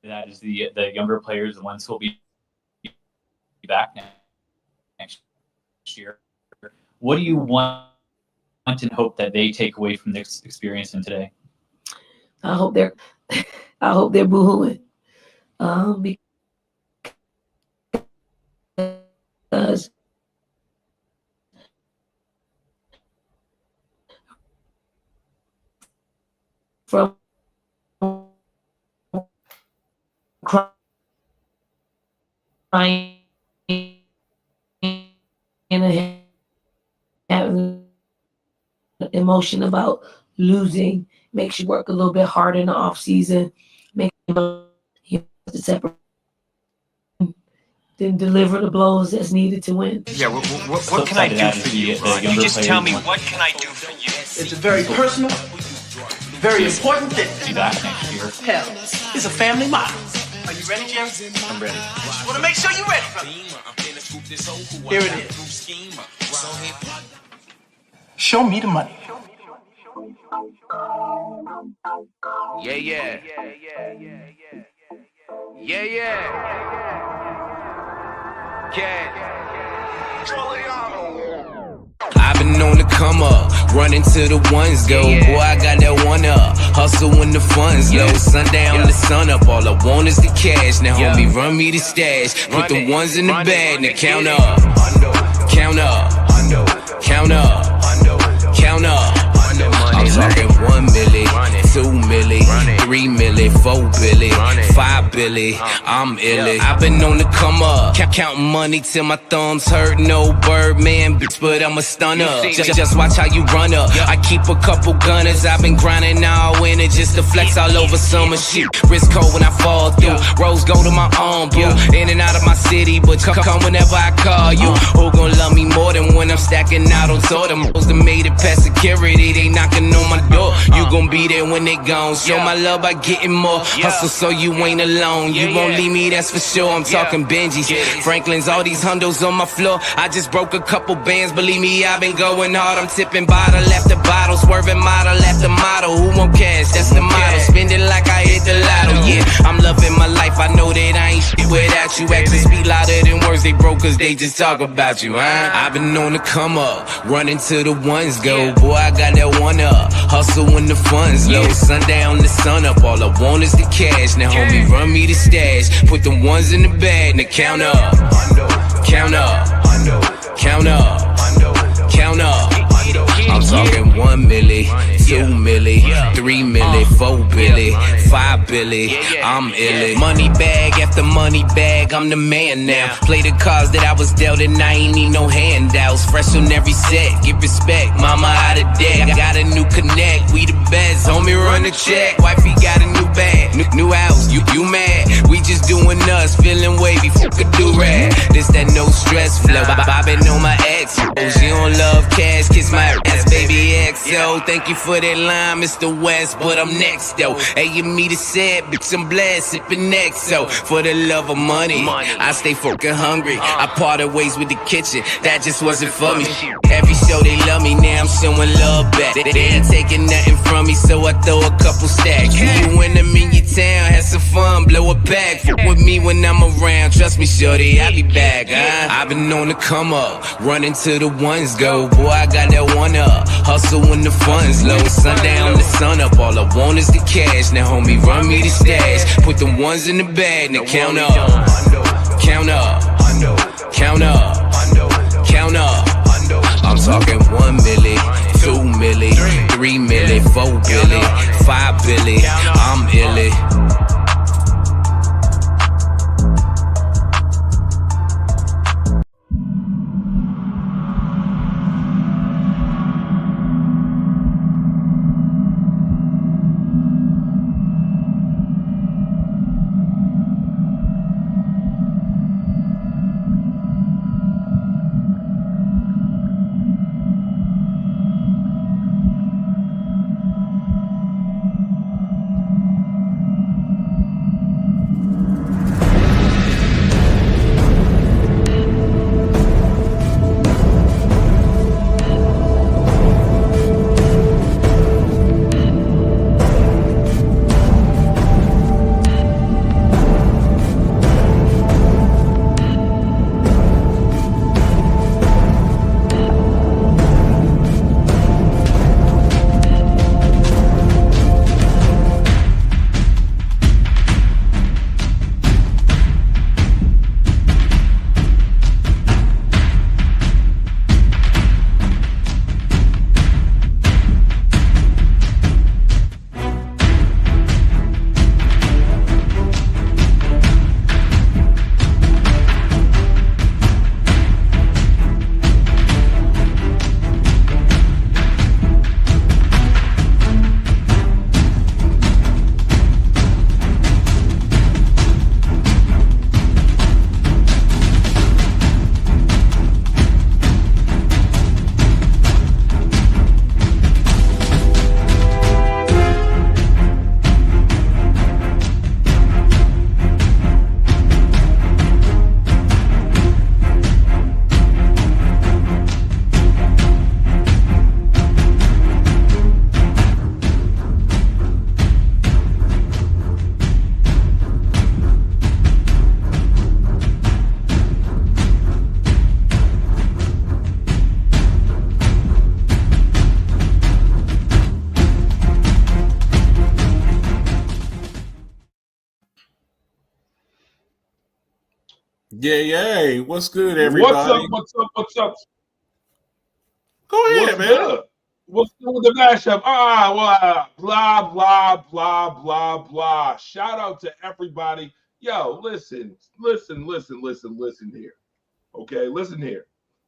That is the younger players, the ones who will be back next year. What do you want and hope that they take away from this experience in today? I hope they're boohooing, because from crying and having emotion about losing makes you work a little bit harder in the off season, make you separate, then deliver the blows that's needed to win. Yeah, what can I do for you? You just tell me, what can I do for you? It's a very personal, very important thing. Be back next year. Hell, it's a family motto. Are you ready, Jerry? I'm ready. Just want to make sure you're ready, brother. Here it is. Show me the money. Yeah, yeah. Yeah, yeah. I've been on the come up, running to the ones go. Boy, I got that one up, hustle when the funds low. Sundown to sun up, all I want is the cash. Now homie, run me the stash, put the ones in the bag. Now count up, count up, count up, count up. I'm talking 1 milli, 2 milli, 3 milli, 4 billy, 5 billy, I'm illy. I've been on the come up, counting money till my thumbs hurt. No Birdman, bitch, but I'm a stunner. Just watch how you run up. I keep a couple gunners. I've been grinding all winter just to flex all over summer shit. Wrist cold when I fall through. Rose go to my arm, boo. In and out of my city, but come whenever I call you. Who gon' love me more than when I'm stacking out on tour? Them hoes that made it past security, they knocking on my door. You gon' be there when they gone. Show my love by getting more. Hustle so you ain't alone. You won't leave me, that's for sure. I'm talking Benjis, Franklin's, all these hundos on my floor. I just broke a couple bands, believe me, I've been going hard. I'm tipping bottle after bottle, swerving model after model. Who won't cash? That's the motto. Spend it like I hit the lotto. Yeah, I'm loving my life. I know that I ain't shit without you. Actions speak louder than words. They broke cause they just talk about you, huh? I've been on the come up, running to the ones go. Boy, I got that one up, hustle when the funds low. Sundown to sun up, all I want is the cash. Now homie, run me the stash, put the ones in the bag. Now count up, count up, count up, count up. I'm talking 1 milli, 2 milli, 3 milli, 4 billy, 5 billy, I'm illy. Money bag after money bag, I'm the man now. Play the cards that I was dealt and I ain't need no handouts. Fresh on every set, give respect, mama out of debt. Got a new connect, we the best, homie run the check. Wifey got a new bag, new house, you mad? We just doing us, feeling wavy, fuck a do-rag. This that no stress flow, bobbing on my ex. She don't love cash, kiss my ass, baby XO. Thank you for that line, Mr. West, but I'm next though. Hey, you me the sad, bitch, I'm blessed, sipping XO. For the love of money, I stay fucking hungry. I parted ways with the kitchen, that just wasn't for me. Every show they love me, now I'm showing love back. They ain't taking nothing from me, so I throw a couple stacks. You when I'm in your town, have some fun, blow a bag. Fuck with me when I'm around, trust me, shorty, I'll be back, huh? I've been on the come up, running to the ones go. Boy, I got that one up, hustle when the funds low. Sundown to sun up, all I want is the cash. Now homie, run me the stash, put the ones in the bag. Now count up, count up, count up, count up. I'm talking 1 milli, 2 milli, 3 milli, 4 billy, 5 billy, I'm illy. Yeah. What's good, everybody? What's up? Go ahead, What's man. good? What's good with the mashup? Blah, blah, blah, blah, blah. Shout out to everybody. Yo, listen here. Okay, listen here.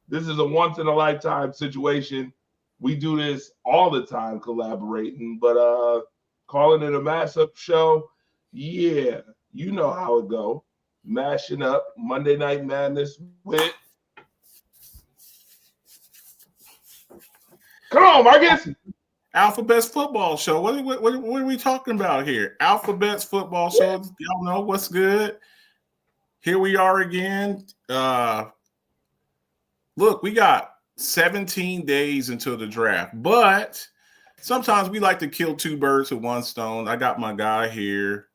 This is a once in a lifetime situation. We do this all the time, collaborating, but calling it a mashup show, yeah, you know how it go. Mashing up Monday Night Madness with. Come on, Marcus. Alphabet's football show. What are we talking about here? Alphabet's football show. Y'all know what's good. Here we are again. Look, we got 17 days until the draft, but sometimes we like to kill two birds with one stone. I got my guy here,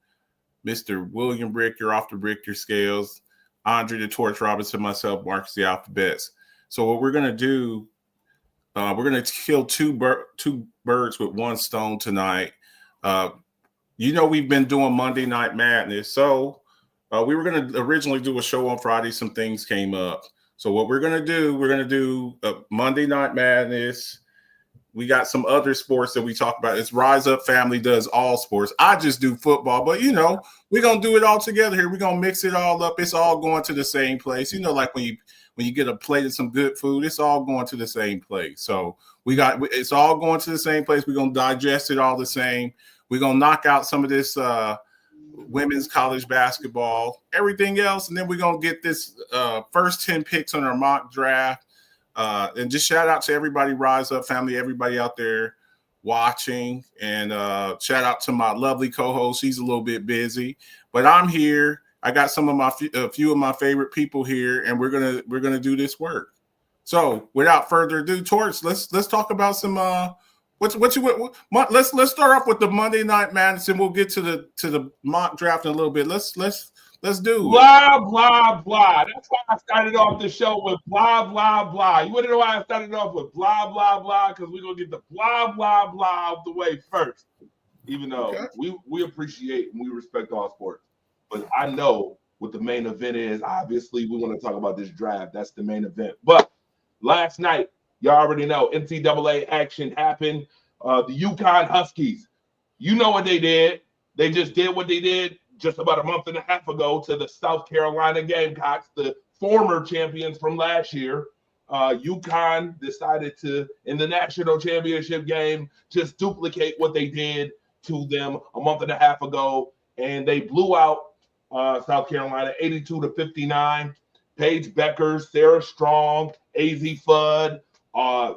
Mr. William Richter off the Richter scales, Andre the Torch Robinson, myself, Marcus the Alphabets. So what we're gonna do, we're gonna kill two birds with one stone tonight. We've been doing Monday Night Madness, so we were gonna originally do a show on Friday. Some things came up. So what we're going to do Monday Night Madness. We got some other sports that we talk about. It's Rise Up Family does all sports. I just do football, but we're going to do it all together here. We're going to mix it all up. It's all going to the same place. Like when you get a plate of some good food, it's all going to the same place. So it's all going to the same place. We're going to digest it all the same. We're going to knock out some of this women's college basketball, everything else, and then we're going to get this first 10 picks on our mock draft. And just shout out to everybody, Rise Up Family, everybody out there watching, and shout out to my lovely co-host. She's a little bit busy, but I'm here. I got a few of my favorite people here, and we're gonna do this work. So without further ado, Torch, let's talk about some let's start off with the Monday Night Madness, and we'll get to the mock draft in a little bit. Let's do it. Blah, blah, blah. That's why I started off the show with blah, blah, blah. You want to know why I started off with blah, blah, blah? Because we're going to get the blah, blah, blah out the way first. Even though we appreciate and we respect all sports. But I know what the main event is. Obviously, we want to talk about this draft. That's the main event. But last night, y'all already know NCAA action happened. The UConn Huskies, you know what they did. They just did what they did just about a month and a half ago to the South Carolina Gamecocks, the former champions from last year. UConn decided to, in the national championship game, just duplicate what they did to them a month and a half ago, and they blew out South Carolina 82-59. Paige Beckers, Sarah Strong, AZ Fudd,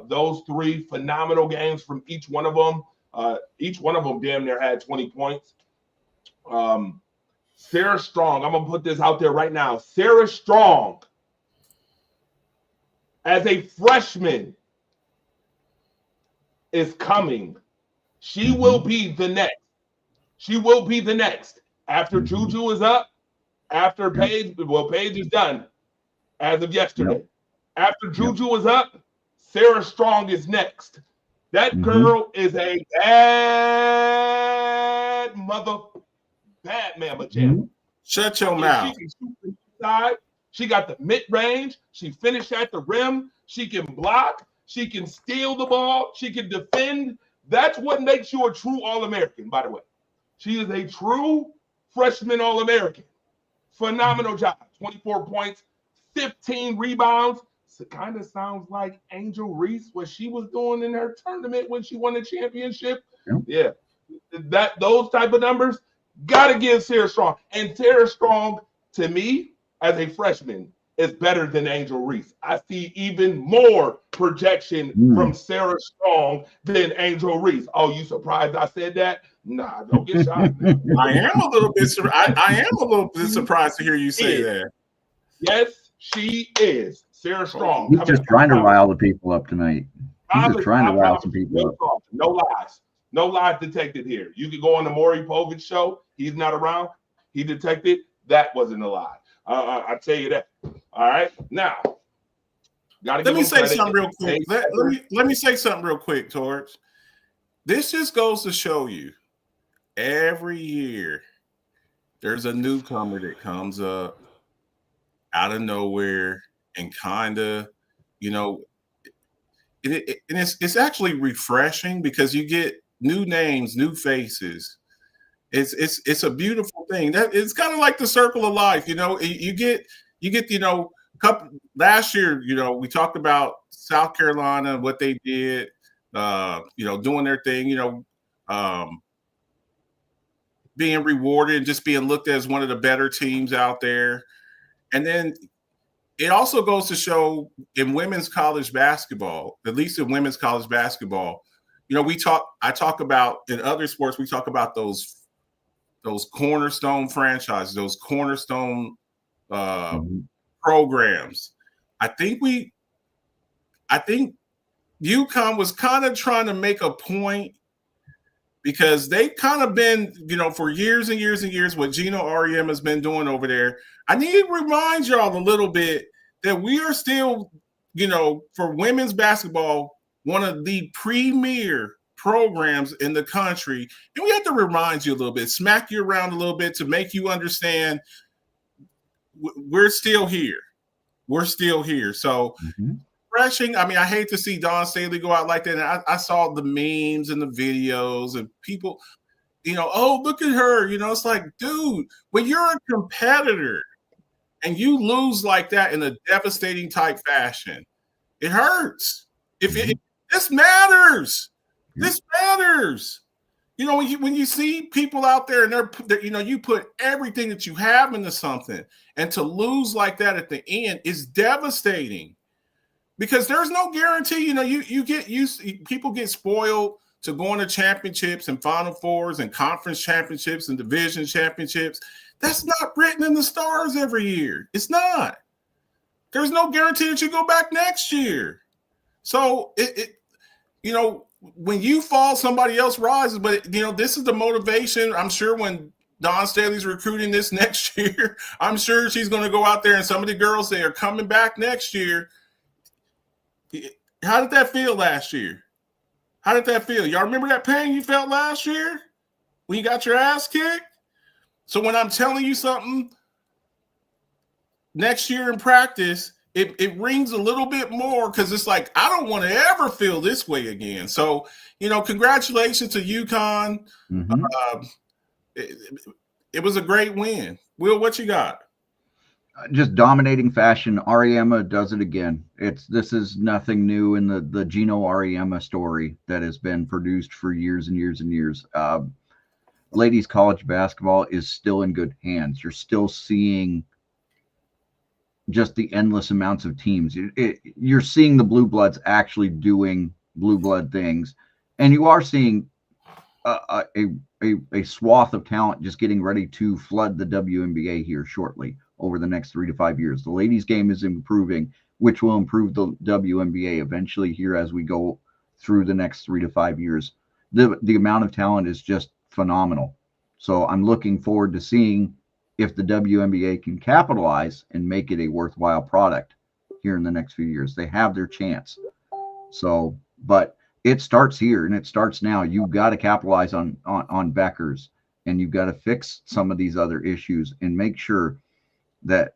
those three phenomenal games from each one of them. Each one of them damn near had 20 points. Sarah Strong, I'm going to put this out there right now. Sarah Strong, as a freshman, is coming. She will be the next. She will be the next. After Juju is up, after Paige, Paige is done as of yesterday. Yep. After Juju is up, Sarah Strong is next. That girl is a bad mamma jam. Shut your mouth. She can shoot from inside. She got the mid-range. She finished at the rim. She can block. She can steal the ball. She can defend. That's what makes you a true All-American, by the way. She is a true freshman All-American. Phenomenal job. 24 points, 15 rebounds. It kind of sounds like Angel Reese, what she was doing in her tournament when she won the championship. Yeah. Those type of numbers, got to give Sarah Strong. And Sarah Strong, to me, as a freshman, is better than Angel Reese. I see even more projection from Sarah Strong than Angel Reese. Oh, you surprised I said that? Nah, don't get shot. I am a little bit surprised to hear you say that. Yes, she is. Sarah Strong. He's just trying to rile the people up tonight. He's just trying to rile some people up. No lies. No lies detected here. You could go on the Maury Povich show. He's not around. He detected. That wasn't a lie. I tell you that. All right. Now, let me say something real quick. Let me say something real quick, Torch. This just goes to show you, every year there's a newcomer that comes up out of nowhere and kind of, you know, and it's actually refreshing because you get new names, new faces. It's a beautiful thing. That it's kind of like the circle of life, you know. You get couple last year, we talked about South Carolina, what they did, doing their thing, being rewarded and just being looked at as one of the better teams out there. And then it also goes to show in women's college basketball, at least in women's college basketball, I talk about in other sports, we talk about those cornerstone franchises, those cornerstone programs. I think UConn was kind of trying to make a point because they've kind of been, for years and years and years, what Gino Auriemma has been doing over there. I need to remind y'all a little bit that we are still, for women's basketball, one of the premier programs in the country. And we have to remind you a little bit, smack you around a little bit to make you understand we're still here. We're still here. So refreshing. I mean, I hate to see Dawn Staley go out like that. And I saw the memes and the videos and people, oh, look at her. It's like, dude, when you're a competitor and you lose like that in a devastating type fashion, it hurts. This matters. This matters. When you see people out there and they're you put everything that you have into something, and to lose like that at the end is devastating because there's no guarantee. You get used. People get spoiled to going to championships and Final Fours and conference championships and division championships. That's not written in the stars every year. It's not. There's no guarantee that you go back next year. So when you fall, somebody else rises. But this is the motivation. I'm sure when Dawn Staley's recruiting this next year, I'm sure she's going to go out there and some of the girls say are coming back next year. How did that feel last year? How did that feel? Y'all remember that pain you felt last year when you got your ass kicked? So when I'm telling you something next year in practice, it rings a little bit more because it's like, I don't want to ever feel this way again. So, congratulations to UConn. It was a great win. Will, what you got? Just dominating fashion. Auriemma does it again. This is nothing new in the Gino Auriemma story that has been produced for years and years and years. Ladies college basketball is still in good hands. You're still seeing just the endless amounts of teams. You're seeing the blue bloods actually doing blue blood things, and you are seeing a swath of talent just getting ready to flood the WNBA here shortly over the next 3 to 5 years. The ladies' game is improving, which will improve the WNBA eventually here as we go through the next 3 to 5 years. The amount of talent is just phenomenal. So I'm looking forward to seeing if the WNBA can capitalize and make it a worthwhile product here in the next few years. They have their chance. So, but it starts here and it starts now. You've got to capitalize on Beckers, and you've got to fix some of these other issues and make sure that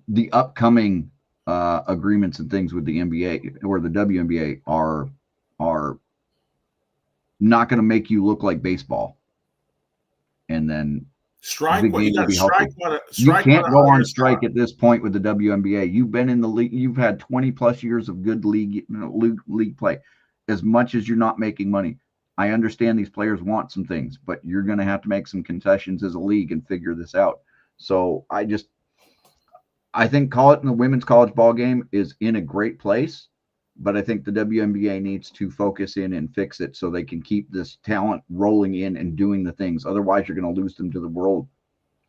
the upcoming agreements and things with the NBA or the WNBA are not going to make you look like baseball. And then strike. You can't go on strike at this point with the WNBA. You've been in the league. You've had 20 plus years of good league play. As much as you're not making money, I understand these players want some things, but you're going to have to make some concessions as a league and figure this out. So I think the women's college ball game is in a great place, but I think the WNBA needs to focus in and fix it so they can keep this talent rolling in and doing the things. Otherwise, you're going to lose them to the world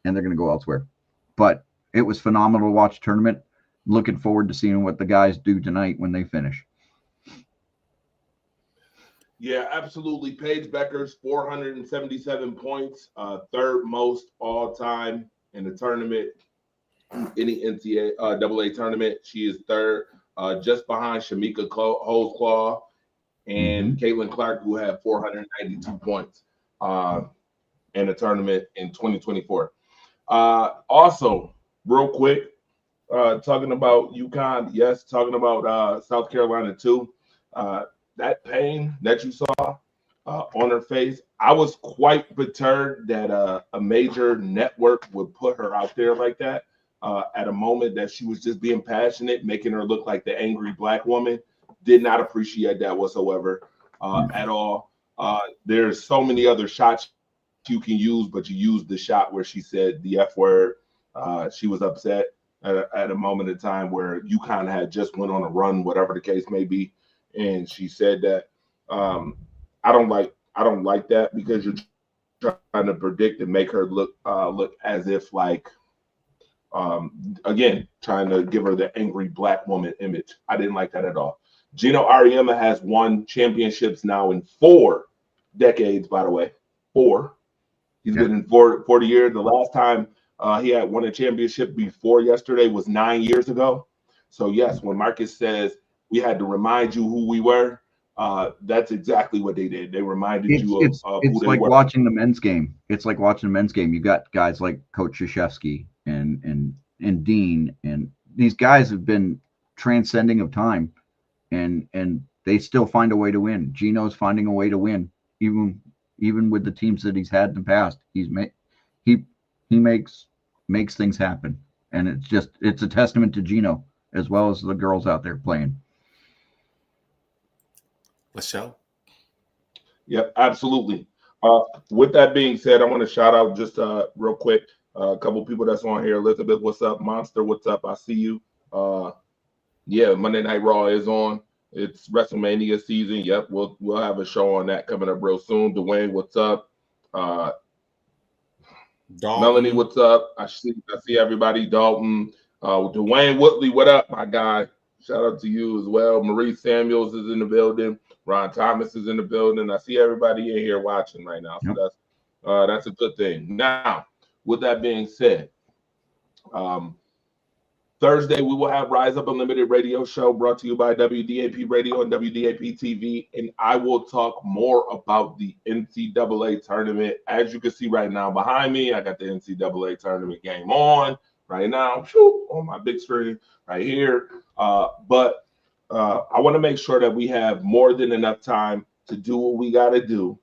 and they're going to go elsewhere. But it was phenomenal to watch the tournament. Looking forward to seeing what the guys do tonight when they finish. Yeah, absolutely. Paige Beckers, 477 points, third most all time in the tournament, any NCAA tournament. She is third, just behind Shamika Holdsclaw and Caitlin Clark, who had 492 points in the tournament in 2024. Also, real quick, talking about UConn, yes, talking about South Carolina too. That pain that you saw on her face, I was quite perturbed that a major network would put her out there like that at a moment that she was just being passionate, making her look like the angry black woman. Did not appreciate that whatsoever at all. There's so many other shots you can use, but you used the shot where she said the F word. She was upset at a moment in time where you kind of had just went on a run, whatever the case may be, and she said that I don't like that because you're trying to predict and make her look as if like again trying to give her the angry black woman image. I didn't like that at all. Gino Ariema has won championships now in 4 decades, by the way. 4. He's been in 40 years. The last time he had won a championship before yesterday was 9 years ago. So yes, when Marcus says we had to remind you who we were, that's exactly what they did. They reminded you of who they like were. watching the men's game. It's like watching the men's game. You got guys like Coach Krzyzewski and Dean, and these guys have been transcending of time, and they still find a way to win. Gino's finding a way to win, even with the teams that he's had in the past. He makes things happen, and it's a testament to Gino as well as the girls out there playing. Michelle. Yep, absolutely. With that being said, I want to shout out just real quick a couple people that's on here. Elizabeth, what's up? Monster, what's up? I see you. Yeah, Monday Night Raw is on. It's WrestleMania season. Yep, we'll have a show on that coming up real soon. Dwayne, what's up? Melanie, what's up? I see everybody. Dalton, Dwayne Woodley, what up, my guy? Shout out to you as well. Marie Samuels is in the building. Ron Thomas is in the building. I see everybody in here watching right now. So that's a good thing. Now, with that being said, Thursday we will have Rise Up Unlimited radio show brought to you by WDAP Radio and WDAP TV, and I will talk more about the NCAA tournament. As you can see right now behind me, I got the NCAA tournament game on right now on my big screen right here. But I want to make sure that we have more than enough time to do what we got to do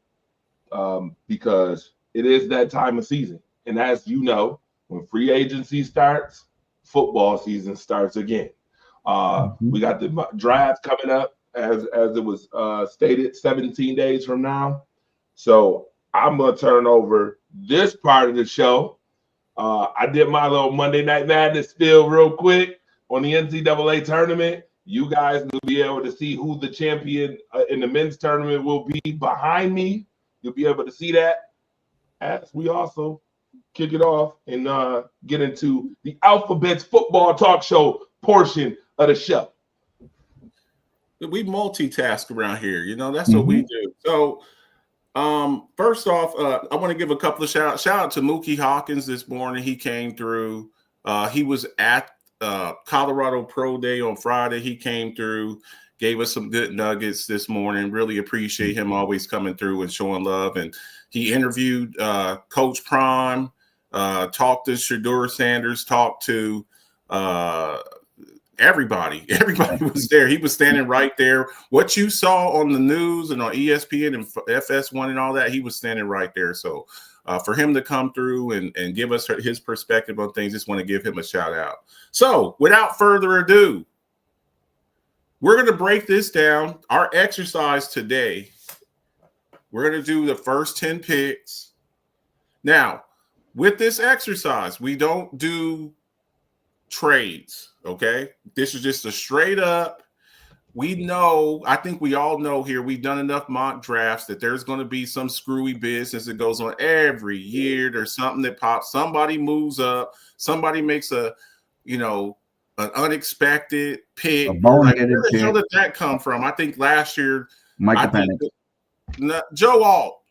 because it is that time of season. And as you know, when free agency starts, football season starts again. We got the draft coming up as it was stated 17 days from now. So I'm going to turn over this part of the show. I did my little Monday Night Madness spiel real quick on the NCAA tournament. You guys will be able to see who the champion in the men's tournament will be behind me. You'll be able to see that as we also kick it off and get into the Alphabets Football Talk Show portion of the show. We multitask around here. You know, that's what we do. So first off, I want to give a couple of shout out to Mookie Hawkins this morning. He came through. He was at Colorado Pro Day on Friday. He came through, gave us some good nuggets this morning. Really appreciate him always coming through and showing love. And he interviewed Coach Prime, talked to Shedeur Sanders, talked to everybody. Everybody was there. He was standing right there. What you saw on the news and on ESPN and FS1 and all that, he was standing right there. So for him to come through and give us his perspective on things, just want to give him a shout out. So without further ado, we're going to break this down. Our exercise today, we're going to do the first 10 picks. Now, with this exercise, we don't do trades, okay? This is just a straight up. We know, I think we all know here, we've done enough mock drafts that there's going to be some screwy business that goes on every year. There's something that pops. Somebody moves up. Somebody makes an unexpected pick. Where the hell did that come from? I think last year, Joe Alt.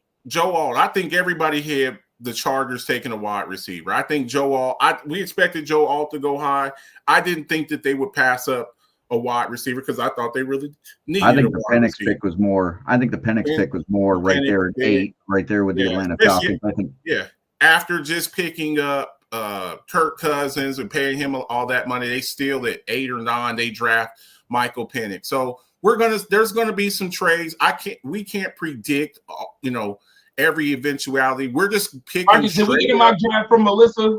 I think everybody had the Chargers taking a wide receiver. I think Joe Alt. We expected Joe Alt to go high. I didn't think that they would pass up a wide receiver because I thought they really needed. I think the Penix pick was more. I think the Penix pick was more right there at 8, right there with the Atlanta Falcons. I think. Yeah, after just picking up Kirk Cousins and paying him all that money. They steal at 8 or 9. They draft Michael Penix. So there's gonna be some trades. We can't predict, every eventuality. We're just picking. Marcus, did we get a mock draft from Melissa?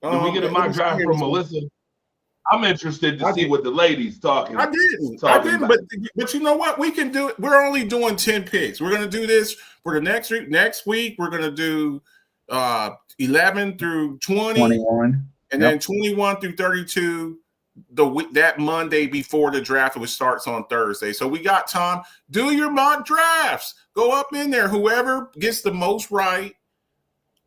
Did we get a mock draft from Melissa? I'm interested to see what the ladies talking. I didn't. But you know what? We can do it. We're only doing 10 picks. We're going to do this for the next week. Next week, we're going to do 11 through 21. And then 21 through 32 that Monday before the draft, which starts on Thursday. So we got time. Do your mock drafts. Go up in there. Whoever gets the most right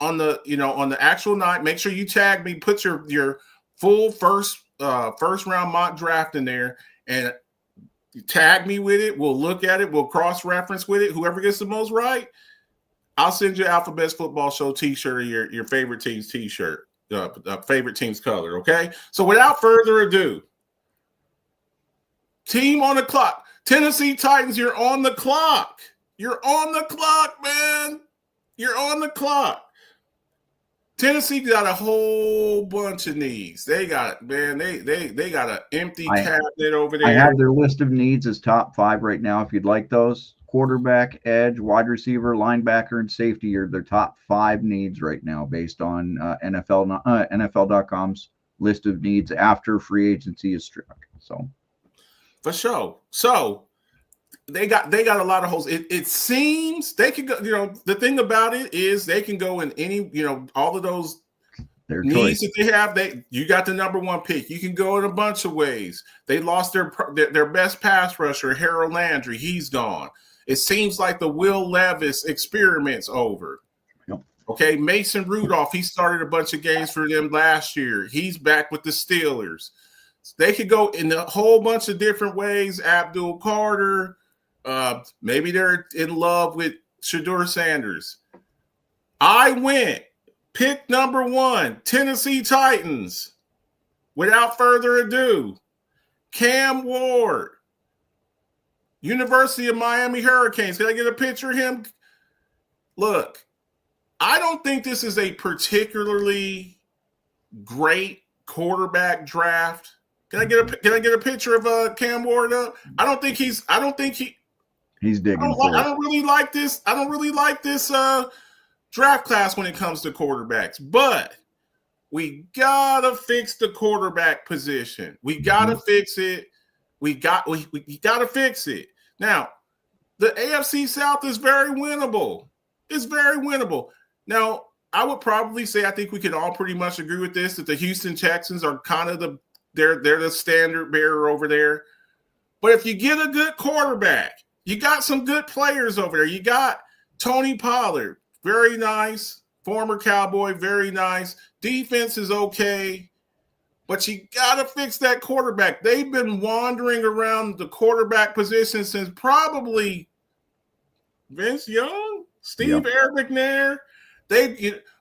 on the actual night, make sure you tag me. Put your full first round mock draft in there and tag me with it. We'll look at it. We'll cross-reference with it. Whoever gets the most right, I'll send you Alphabet's Football Show t-shirt or your favorite team's t-shirt, favorite team's color, okay? So without further ado, team on the clock. Tennessee Titans, you're on the clock. You're on the clock, man. You're on the clock. Tennessee got a whole bunch of needs. They got they got an empty cabinet over there. I have their list of needs as top 5 right now. If you'd like those, quarterback, edge, wide receiver, linebacker, and safety are their top 5 needs right now, based on NFL.com's list of needs after free agency is struck. So, for sure. So they got a lot of holes. It seems they could go, the thing about it is they can go in any, all of those needs that they have. You got the number 1 pick. You can go in a bunch of ways. They lost their best pass rusher, Harold Landry. He's gone. It seems like the Will Levis experiment's over. Yep. Okay, Mason Rudolph, he started a bunch of games for them last year. He's back with the Steelers. They could go in a whole bunch of different ways. Abdul Carter. Maybe they're in love with Shedeur Sanders. I went pick number 1, Tennessee Titans. Without further ado, Cam Ward, University of Miami Hurricanes. Can I get a picture of him? Look, I don't think this is a particularly great quarterback draft. Can I get a picture of Cam Ward up? I don't think he's digging. I don't really like this. I don't really like this draft class when it comes to quarterbacks. But we gotta fix the quarterback position. We gotta fix it. We gotta fix it. Now, the AFC South is very winnable. It's very winnable. Now, I would probably say I think we can all pretty much agree with this, that the Houston Texans are kind of they're the standard bearer over there. But if you get a good quarterback, you got some good players over there. You got Tony Pollard, very nice. Former Cowboy, very nice. Defense is okay. But you got to fix that quarterback. They've been wandering around the quarterback position since probably Vince Young, Steve McNair.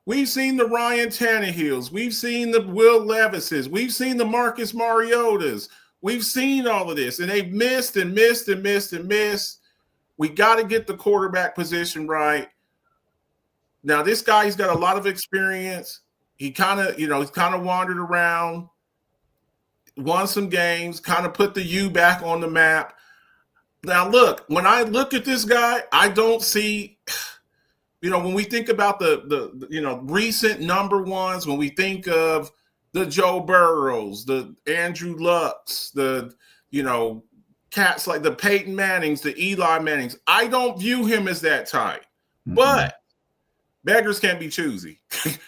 We've seen the Ryan Tannehills. We've seen the Will Levises. We've seen the Marcus Mariotas. We've seen all of this, and they've missed and missed and missed and missed. We got to get the quarterback position right. Now, this guy, he's got a lot of experience. He kind of wandered around, won some games, kind of put the U back on the map. Now, look, when I look at this guy, I don't see, when we think about the recent number ones, when we think of the Joe Burrows, the Andrew Lucks, the, cats like the Peyton Mannings, the Eli Mannings, I don't view him as that type. Mm-hmm. But beggars can't be choosy.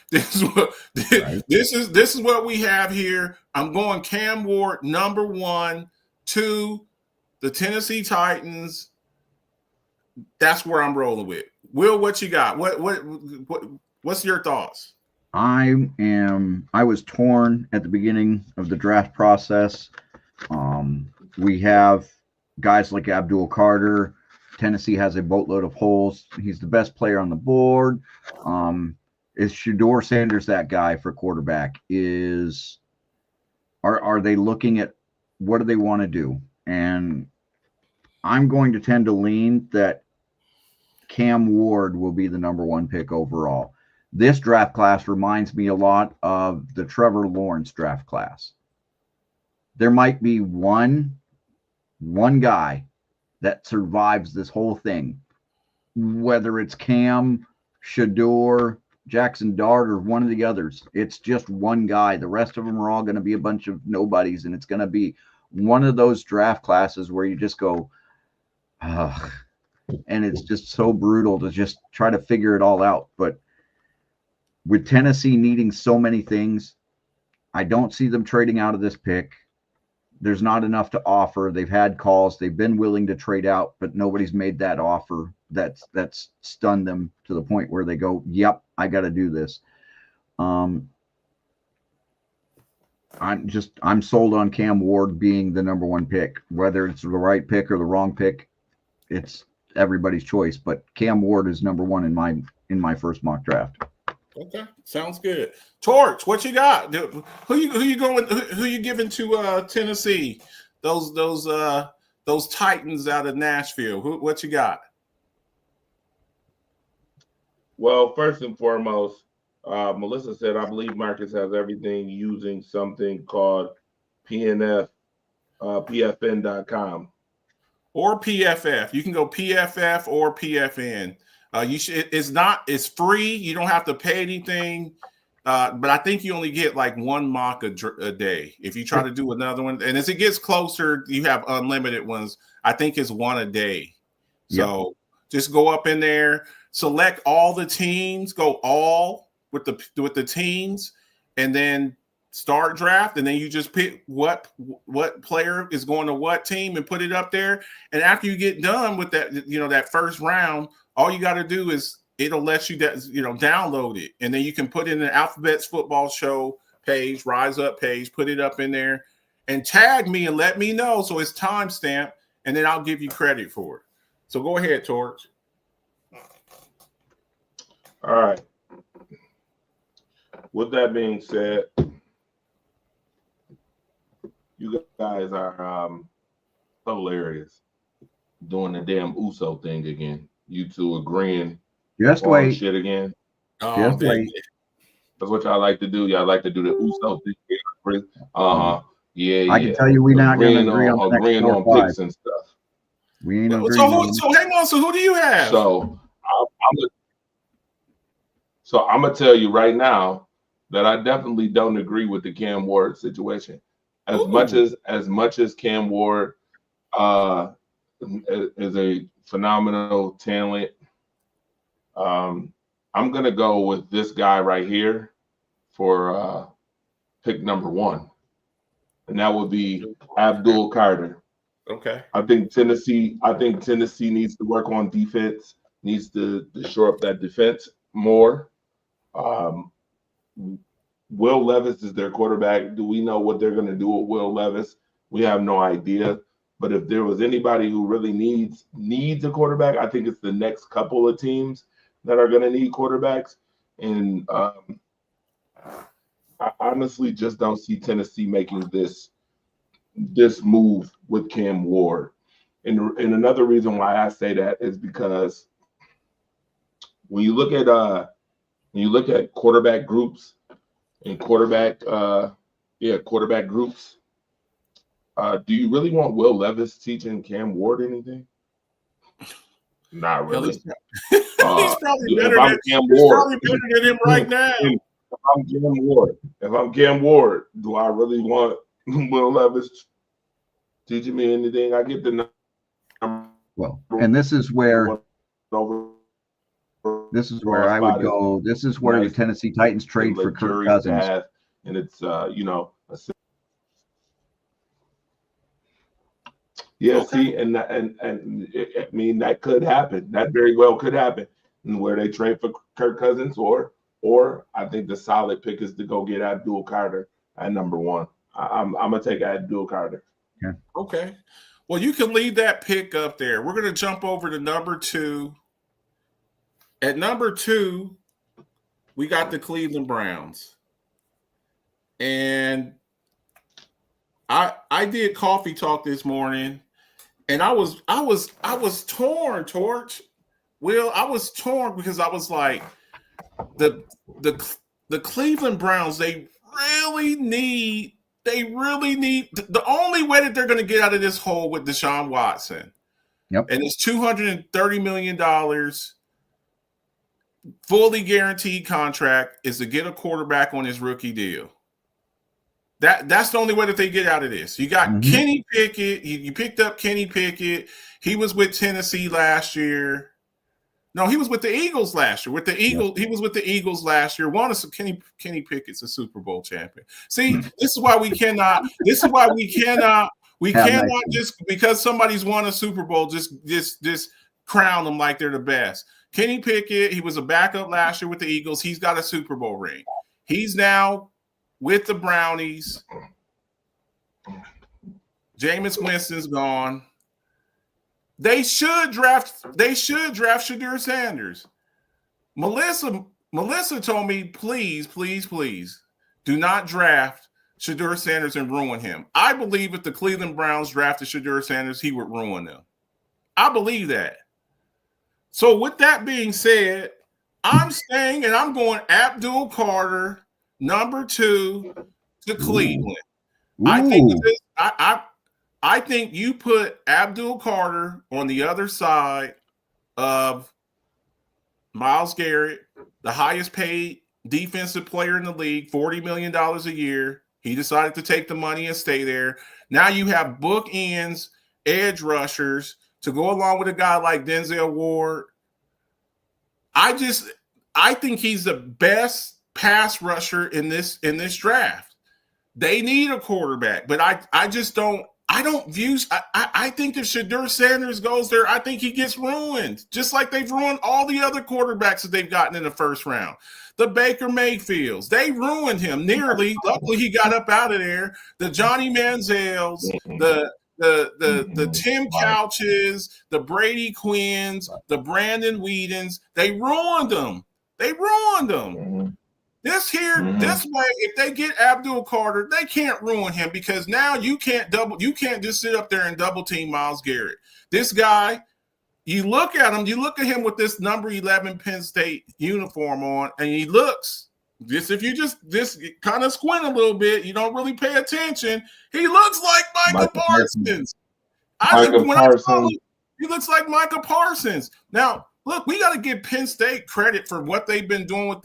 This is what we have here. I'm going Cam Ward, number 1, to the Tennessee Titans. That's where I'm rolling with. Will, what you got? What's your thoughts? I was torn at the beginning of the draft process. We have guys like Abdul Carter. Tennessee has a boatload of holes. He's the best player on the board. Is Shedeur Sanders that guy for quarterback? Are they looking at what do they want to do? And I'm going to tend to lean that Cam Ward will be the number 1 pick overall. This draft class reminds me a lot of the Trevor Lawrence draft class. There might be one guy that survives this whole thing, whether it's Cam, Shador, Jackson Dart, or one of the others. It's just one guy. The rest of them are all going to be a bunch of nobodies, and it's going to be one of those draft classes where you just go, ugh. And it's just so brutal to just try to figure it all out. But with Tennessee needing so many things, I don't see them trading out of this pick. There's not enough to offer. They've had calls. They've been willing to trade out, but nobody's made that offer that's stunned them to the point where they go, yep, I got to do this. I'm sold on Cam Ward being the number one pick. Whether it's the right pick or the wrong pick, it's everybody's choice. But Cam Ward is number one in my first mock draft. Okay, sounds good. Torch, what you got? Who you going? Who you giving to Tennessee? Those Titans out of Nashville. What you got? Well, first and foremost, Melissa said, I believe Marcus has everything using something called PFN.com. Or PFF. You can go PFF or PFN. It's free. You don't have to pay anything. But I think you only get like one mock a day. If you try to do another one, and as it gets closer, you have unlimited ones. I think it's one a day. So just go up in there, select all the teams, go all with the teams, and then start draft. And then you just pick what player is going to what team and put it up there. And after you get done with that, that first round, all you got to do is it'll let you download it, and then you can put in an Alphabets Football Show page, Rise Up page, put it up in there, and tag me and let me know so it's timestamped, and then I'll give you credit for it. So go ahead, Torch. All right. With that being said, you guys are hilarious doing the damn USO thing again. You two agreeing. Just wait. Shit again. Just wait. That's what y'all like to do. Y'all like to do the USO thing. Yeah. I can tell you we're not going to agree on agreeing on picks and stuff. We ain't agreeing. So hang on. So who do you have? So I'm gonna tell you right now that I definitely don't agree with the Cam Ward situation. As much as Cam Ward is a phenomenal talent, I'm gonna go with this guy right here for pick number 1, and that would be Abdul Carter. Okay. I think Tennessee needs to work on defense, needs to shore up that defense more. Will Levis is their quarterback. Do we know what they're going to do with Will Levis? We have no idea. But if there was anybody who really needs a quarterback, I think it's the next couple of teams that are going to need quarterbacks. And I honestly just don't see Tennessee making this move with Cam Ward. And another reason why I say that is because when you look at quarterback groups and quarterback groups, do you really want Will Levis teaching Cam Ward anything? Not really. He's probably better than him right now. If I'm Cam Ward, do I really want Will Levis teaching me anything? I get the number. Well, and this is where I would go. This is where the Tennessee Titans trade for Kirk Cousins. And it's see, and I mean that could happen. That very well could happen, where they trade for Kirk Cousins, or I think the solid pick is to go get Abdul Carter at number 1. I'm gonna take Abdul Carter. Okay. Well, you can leave that pick up there. We're gonna jump over to number 2. At number 2, we got the Cleveland Browns, and I did coffee talk this morning, and I was torn, Torch. Will, I was torn because I was like, the Cleveland Browns, they really need the only way that they're going to get out of this hole with Deshaun Watson. Yep. And it's $230 million fully guaranteed contract is to get a quarterback on his rookie deal. That's the only way that they get out of this. You got Kenny Pickett. You picked up Kenny Pickett. He was with Tennessee last year. No, he was with the Eagles last year. With the Eagles, he was with the Eagles last year. Kenny Pickett's a Super Bowl champion. See, this is why we cannot. This is why we cannot. We cannot just because somebody's won a Super Bowl just crown them like they're the best. Kenny Pickett, he was a backup last year with the Eagles. He's got a Super Bowl ring. He's now with the Brownies. Jameis Winston's gone. They should draft Shedeur Sanders. Melissa told me, please do not draft Shedeur Sanders and ruin him. I believe if the Cleveland Browns drafted Shedeur Sanders, he would ruin them. I believe that. So with that being said, I'm staying and I'm going Abdul Carter, number 2 to Cleveland. Ooh. I think you put Abdul Carter on the other side of Myles Garrett, the highest paid defensive player in the league, $40 million a year. He decided to take the money and stay there. Now you have bookends, edge rushers to go along with a guy like Denzel Ward. I think he's the best pass rusher in this draft. They need a quarterback, but I think if Shedeur Sanders goes there, I think he gets ruined, just like they've ruined all the other quarterbacks that they've gotten in the first round. The Baker Mayfields, they ruined him nearly. Luckily, he got up out of there. The Johnny Manziels, the Tim Couches, the Brady Quinns, the Brandon Whedons, they ruined them. This way, if they get Abdul Carter, they can't ruin him because now you can't just sit up there and double team Myles Garrett. This guy, you look at him with this number 11 Penn State uniform on, and he looks if you just kind of squint a little bit, you don't really pay attention. He looks like Micah Parsons. He looks like Micah Parsons. Now, look, we got to give Penn State credit for what they've been doing with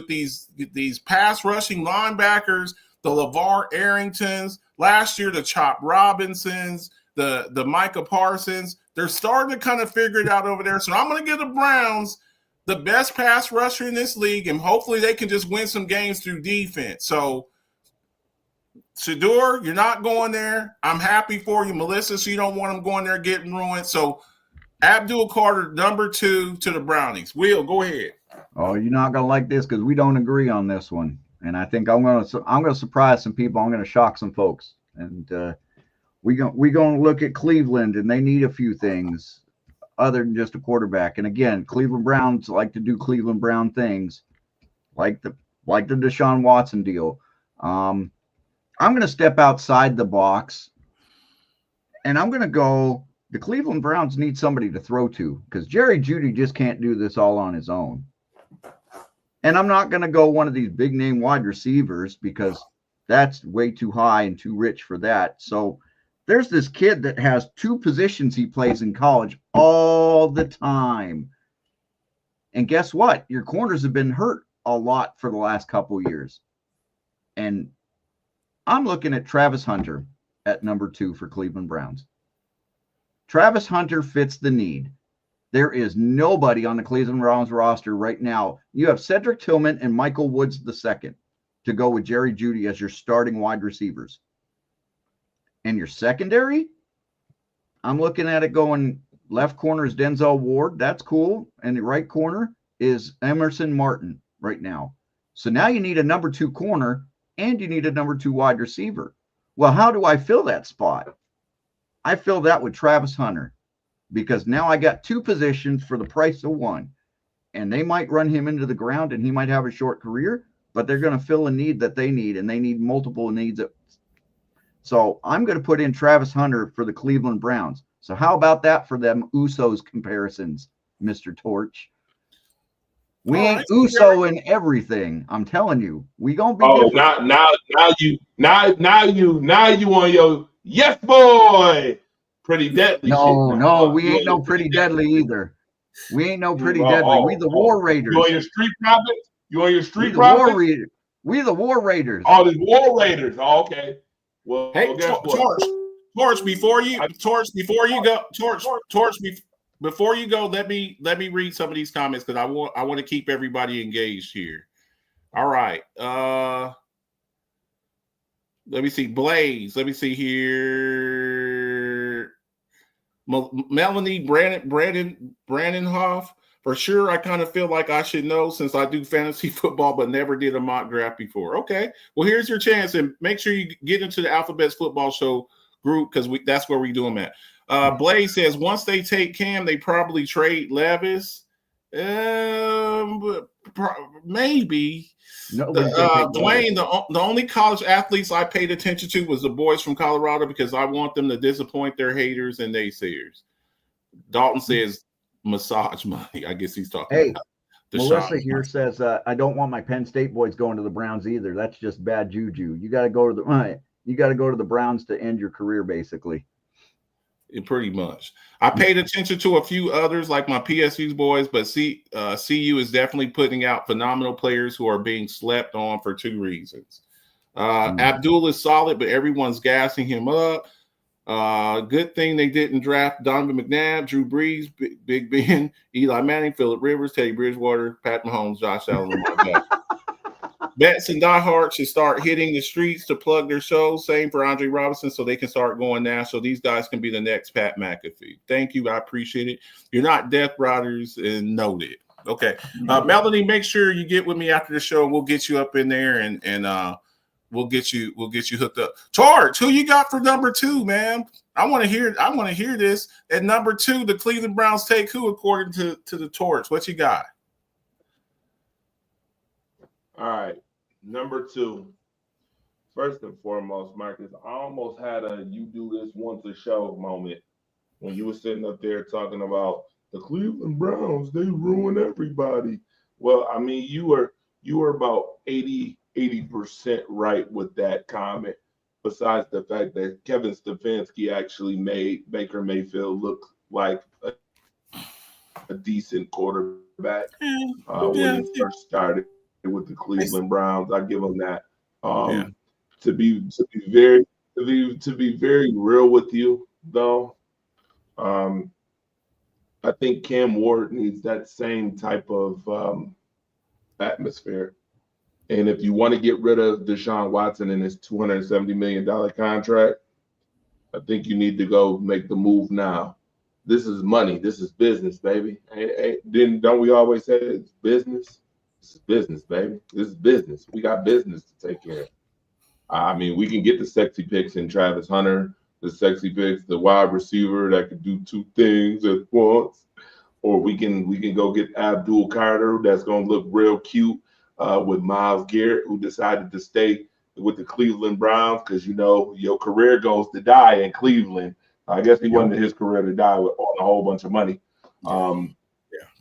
these pass rushing linebackers, the LeVar Arringtons, last year the Chop Robinsons, the Micah Parsons. They're starting to kind of figure it out over there. So I'm going to give the Browns the best pass rusher in this league, and hopefully they can just win some games through defense. So, Shedeur, you're not going there. I'm happy for you, Melissa, so you don't want him going there getting ruined. So, Abdul Carter, number 2 to the Brownies. Will, go ahead. Oh, you're not gonna like this because we don't agree on this one, and I think I'm gonna surprise some people. I'm gonna shock some folks, and we're gonna look at Cleveland, and they need a few things other than just a quarterback. And again, Cleveland Browns like to do Cleveland Brown things, like the Deshaun Watson deal. I'm gonna step outside the box, and I'm gonna go. The Cleveland Browns need somebody to throw to because Jerry Jeudy just can't do this all on his own. And I'm not going to go one of these big name wide receivers because that's way too high and too rich for that. So there's this kid that has 2 positions he plays in college all the time. And guess what? Your corners have been hurt a lot for the last couple years. And I'm looking at Travis Hunter at number 2 for Cleveland Browns. Travis Hunter fits the need. There is nobody on the Cleveland Browns roster right now. You have Cedric Tillman and Michael Woods II to go with Jerry Jeudy as your starting wide receivers. And your secondary, I'm looking at it going left corner is Denzel Ward. That's cool. And the right corner is Emerson Martin right now. So now you need a number 2 corner and you need a number 2 wide receiver. Well, how do I fill that spot? I fill that with Travis Hunter because now I got 2 positions for the price of 1. And they might run him into the ground and he might have a short career, but they're going to fill a need that they need, and they need multiple needs. So I'm going to put in Travis Hunter for the Cleveland Browns. So how about that for them Usos comparisons, Mr. Torch? We All ain't right. Uso in everything. I'm telling you, we gonna be Oh, different. now you on your yes boy, pretty deadly shit. No, Now, no, huh? we You ain't on your no pretty deadly either. We ain't no pretty Oh, deadly. We the War You Raiders. on your street profits? You on your We street the War profits? Raiders. We the War Raiders. Oh, the War Raiders. Oh, okay. Well, Hey, guess what? Torch, before you go, let me read some of these comments because I want to keep everybody engaged here. All right. Let me see. Blaze. Let me see here. Melanie Brandon Hoff. For sure, I kind of feel like I should know since I do fantasy football, but never did a mock draft before. Okay. Well, here's your chance, and make sure you get into the Alphabets Football Show group because that's where we do them at. Blaze says once they take Cam, they probably trade Levis. Maybe. Dwayne, the only college athletes I paid attention to was the boys from Colorado because I want them to disappoint their haters and naysayers. Dalton says massage money. I guess he's talking about the Melissa shot. here says, I don't want my Penn State boys going to the Browns either. That's just bad juju. You got to go to the Browns to end your career, basically. Pretty much. I paid attention to a few others like my PSU's boys, but CU is definitely putting out phenomenal players who are being slept on for two reasons. Abdul is solid, but everyone's gassing him up. Good thing they didn't draft Donovan McNabb, Drew Brees, Big Ben, Eli Manning, Phillip Rivers, Teddy Bridgewater, Pat Mahomes, Josh Allen, Lamar Jackson. Bets and diehards should start hitting the streets to plug their shows. Same for Andre Robinson, so they can start going national. These guys can be the next Pat McAfee. Thank you. I appreciate it. You're not Death Riders and noted. Okay. Melanie, make sure you get with me after the show. We'll get you up in there and we'll get you hooked up. Torch, who you got for number 2, man? I want to hear this. At number 2, the Cleveland Browns take who according to the Torch? What you got? All right. Number 2. First and foremost, Marcus, I almost had a you do this once a show moment when you were sitting up there talking about the Cleveland Browns, they ruin everybody. Well, I mean, you were about 80% right with that comment, besides the fact that Kevin Stefanski actually made Baker Mayfield look like a decent quarterback when he first started with the Cleveland Browns. I give him that. To be very real with you, though, I think Cam Ward needs that same type of atmosphere. And if you want to get rid of Deshaun Watson and his $270 million contract, I think you need to go make the move now. This is money. This is business, baby. Don't we always say it's business? This is business, baby. This is business. We got business to take care of. I mean, we can get the sexy picks in Travis Hunter, the sexy picks, the wide receiver that could do 2 things at once, or we can go get Abdul Carter that's going to look real cute with Myles Garrett, who decided to stay with the Cleveland Browns because, you know, your career goes to die in Cleveland. I guess he wanted his career to die on a whole bunch of money.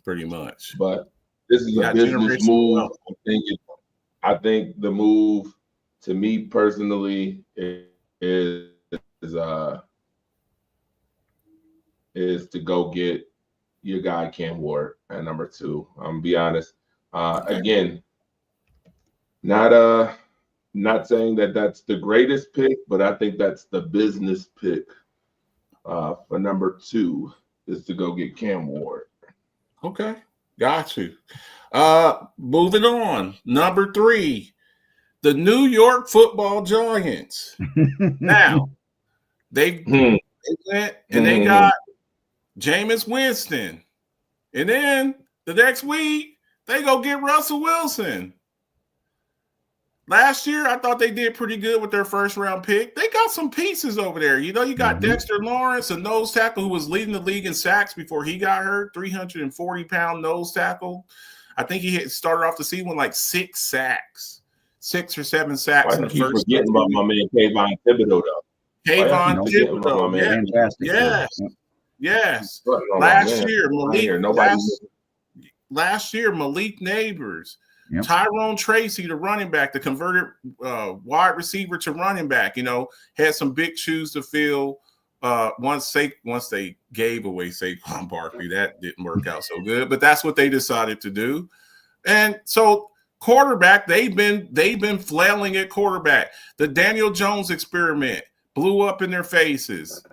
Pretty much. But this is a business move. I think the move, to me personally, is to go get your guy Cam Ward at number 2. I'm gonna be honest. Again, not saying that that's the greatest pick, but I think that's the business pick for number 2 is to go get Cam Ward. Okay, got you. Moving on, number 3. The New York Football Giants. Now, they went and they got Jameis Winston. And then the next week, they go get Russell Wilson. Last year, I thought they did pretty good with their first-round pick. They got some pieces over there. You know, you got Dexter Lawrence, a nose tackle who was leading the league in sacks before he got hurt, 340-pound nose tackle. I think he had started off the season with like 6 sacks. 6 or 7 sacks in the first. Forgetting about my man Kayvon Thibodeau, though. Kayvon Thibodeau, yes. Last year, Malik. last year, Malik Neighbors, Yep. Tyrone Tracy, the running back, the converted wide receiver to running back, had some big shoes to fill. Once they gave away Saquon Barkley, that didn't work out so good, but that's what they decided to do. And so quarterback, they've been flailing at quarterback. The Daniel Jones experiment blew up in their faces.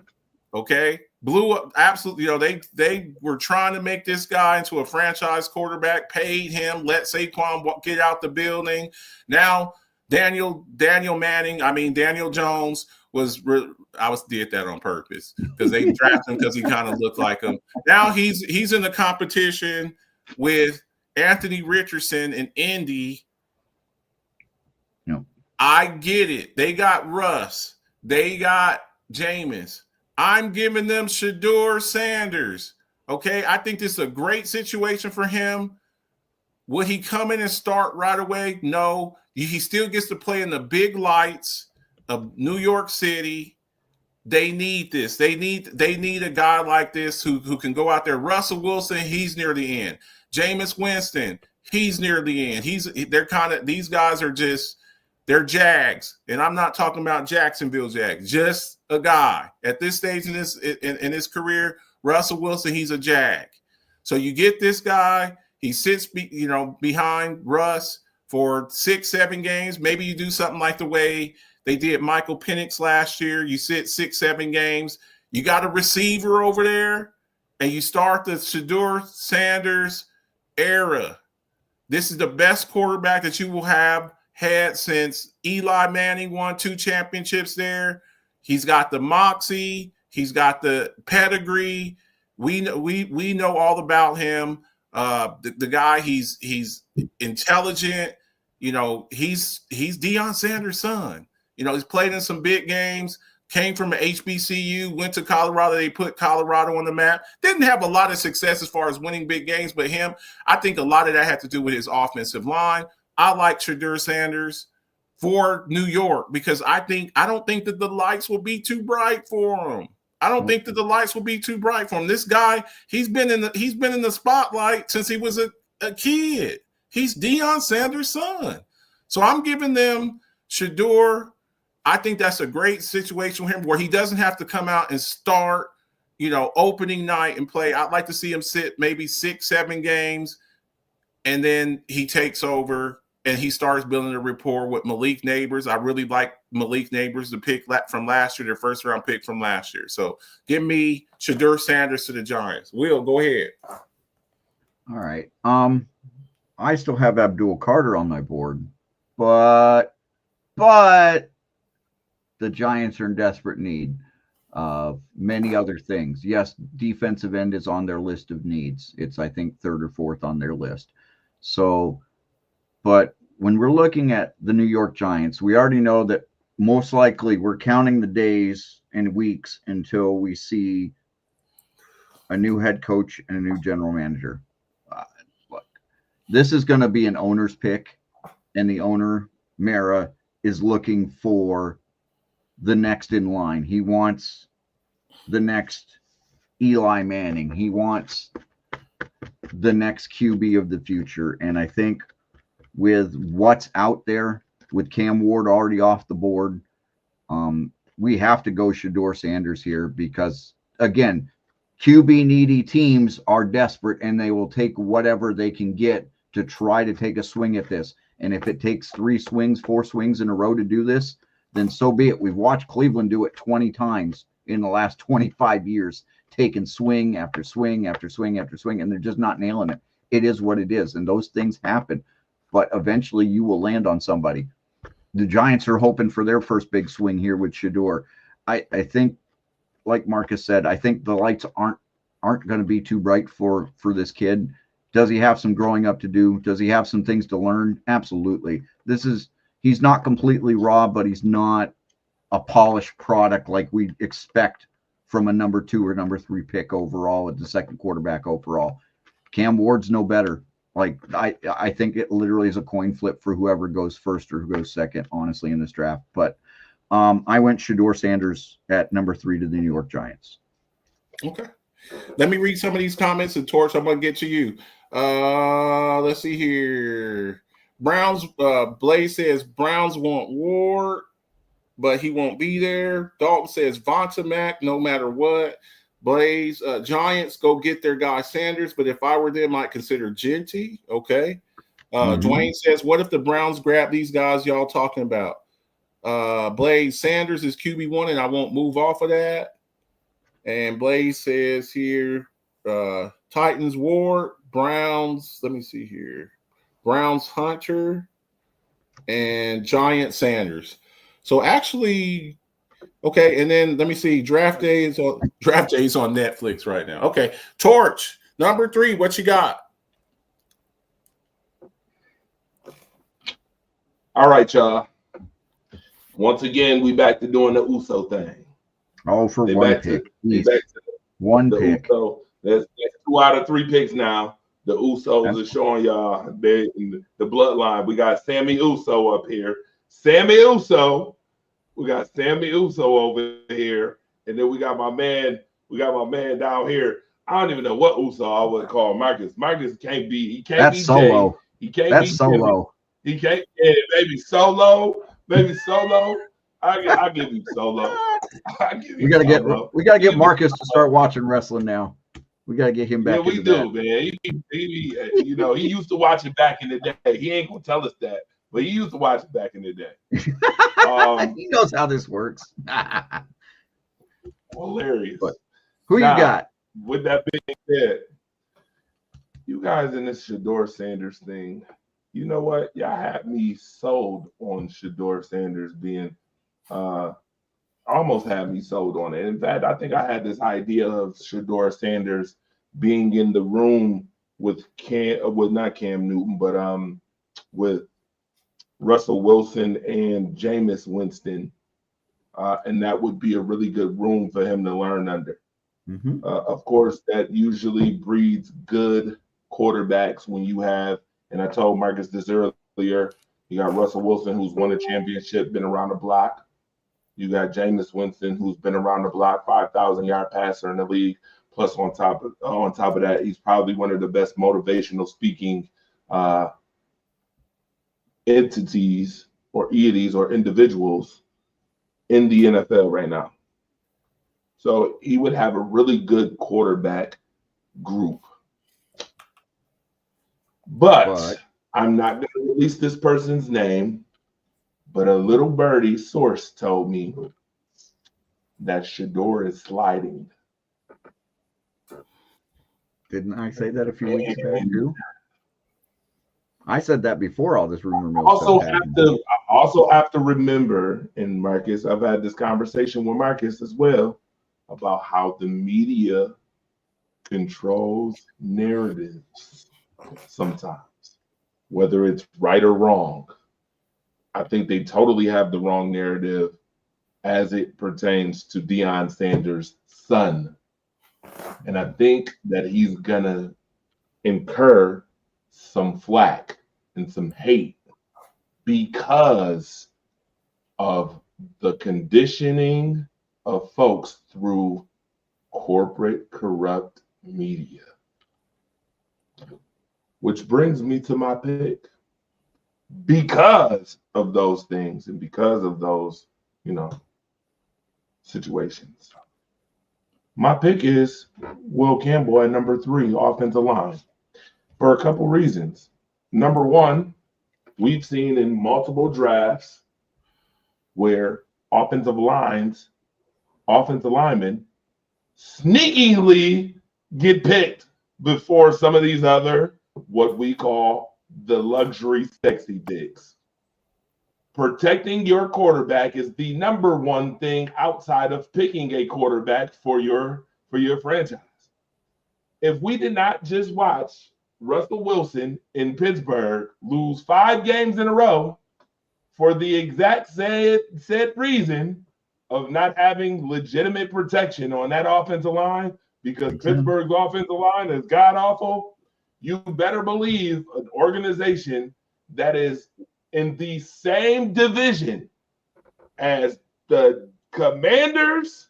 Okay, blew up absolutely. They were trying to make this guy into a franchise quarterback, paid him, let Saquon get out the building. Now Daniel Jones did that on purpose because they drafted him because he kind of looked like him. Now he's in the competition with Anthony Richardson in Indy. No. I get it. They got Russ. They got Jameis. I'm giving them Shedeur Sanders. Okay, I think this is a great situation for him. Will he come in and start right away? No. He still gets to play in the big lights of New York City. They need this. They need a guy like this who can go out there. Russell Wilson, he's near the end. Jameis Winston, he's near the end. These guys are just, they're Jags. And I'm not talking about Jacksonville Jags, just a guy. At this stage in his career, Russell Wilson, he's a Jag. So you get this guy, he sits behind Russ for 6-7 games. Maybe you do something like the way they did Michael Penix last year. You sit 6-7 games. You got a receiver over there, and you start the Shedeur Sanders era. This is the best quarterback that you will have had since Eli Manning won 2 championships there. He's got the moxie. He's got the pedigree. We know all about him. The guy, he's intelligent. He's Deion Sanders' son. He's played in some big games, came from an HBCU, went to Colorado. They put Colorado on the map. Didn't have a lot of success as far as winning big games, but I think a lot of that had to do with his offensive line. I like Shedeur Sanders for New York because I don't think that the lights will be too bright for him. This guy, he's been in the spotlight since he was a kid. He's Deion Sanders' son. So I'm giving them Shedeur. I think that's a great situation for him where he doesn't have to come out and start, opening night and play. I'd like to see him sit maybe 6-7 games, and then he takes over and he starts building a rapport with Malik Neighbors. I really like Malik Neighbors, the pick from last year, their first round pick from last year. So give me Shedeur Sanders to the Giants. Will, go ahead. All right. I still have Abdul Carter on my board, but the Giants are in desperate need of many other things. Yes, defensive end is on their list of needs. It's, I think, 3rd or 4th on their list. So, but when we're looking at the New York Giants, we already know that most likely we're counting the days and weeks until we see a new head coach and a new general manager. Look, this is going to be an owner's pick, and the owner, Mara, is looking for the next in line. He wants the next Eli Manning. He wants the next QB of the future. And I think with what's out there, with Cam Ward already off the board, we have to go Shedeur Sanders here because, again, QB needy teams are desperate and they will take whatever they can get to try to take a swing at this. And if it takes 4 swings in a row to do this, then so be it. We've watched Cleveland do it 20 times in the last 25 years, taking swing after swing after swing after swing, and they're just not nailing it. It is what it is, and those things happen. But eventually you will land on somebody. The Giants are hoping for their first big swing here with Shedeur. I think, like Marcus said, I think the lights aren't going to be too bright for this kid. Does he have some growing up to do? Does he have some things to learn? Absolutely. He's not completely raw, but he's not a polished product like we expect from a number 2 or number 3 pick overall with the second quarterback overall. Cam Ward's no better. Like I think it literally is a coin flip for whoever goes first or who goes second, honestly, in this draft. But I went Shedeur Sanders at number 3 to the New York Giants. Okay. Let me read some of these comments, and Torch, I'm gonna get to you. Let's see here. Browns. Blaze says Browns want Ward, but he won't be there. Dalton says Vonta Mac, no matter what. Blaze. Giants go get their guy Sanders, but if I were them, I'd consider Genty. Okay. Dwayne says, what if the Browns grab these guys y'all talking about? Blaze, Sanders is QB1, and I won't move off of that. And Blaze says here, Titans Ward, Browns, let me see here. Browns Hunter, and Giant Sanders. So actually, okay, and then let me see. Draft Day is on Netflix right now. Okay, Torch, number 3, what you got? All right, y'all. Once again, we back to doing the USO thing. Oh, for one pick. One pick. USO. That's 2 out of 3 picks now. The Usos are showing y'all the bloodline. We got Sammy Uso up here. Sammy Uso. We got Sammy Uso over here. And then we got my man down here. I don't even know what Uso I would call Marcus. Marcus can't be. He can't That's be Solo. Jay. He can't That's be Solo. He can't. Yeah, baby Solo. Baby Solo. I'll give you Solo. We gotta get Marcus to start watching wrestling now. We gotta get him back. Yeah, we do, man. He used to watch it back in the day. He ain't gonna tell us that, but he used to watch it back in the day. He knows how this works. Hilarious. But who you got? With that being said, you guys in this Shador Sanders thing, you know what? Y'all had me sold on Shador Sanders being almost had me sold on it. In fact, I think I had this idea of Shador Sanders being in the room with not Cam Newton, but with Russell Wilson and Jameis Winston, and that would be a really good room for him to learn under. Of course, that usually breeds good quarterbacks when you have, and I told Marcus this earlier, you got Russell Wilson, who's won a championship, been around the block. You got Jameis Winston, who's been around the block, 5,000-yard passer in the league. Plus, on top of that, he's probably one of the best motivational speaking entities or entities or individuals in the NFL right now. So he would have a really good quarterback group. But I'm not going to release this person's name. But a little birdie source told me that Shador is sliding. Didn't I say that a few weeks ago too? I said that before all this rumor mill also have to remember, and Marcus, I've had this conversation with Marcus as well about how the media controls narratives sometimes, whether it's right or wrong. I think they totally have the wrong narrative as it pertains to Deion Sanders' son. And I think that he's going to incur some flack and some hate because of the conditioning of folks through corporate corrupt media. Which brings me to my pick. Because of those things and because of those, situations. My pick is Will Campbell at number 3, offensive line, for a couple reasons. Number one, we've seen in multiple drafts where offensive linemen sneakingly get picked before some of these other, what we call the luxury sexy picks. Protecting your quarterback is the number one thing outside of picking a quarterback for your franchise. If we did not just watch Russell Wilson in Pittsburgh lose 5 games in a row for the exact said reason of not having legitimate protection on that offensive line because Pittsburgh's offensive line is god awful, you better believe an organization that is in the same division as the Commanders,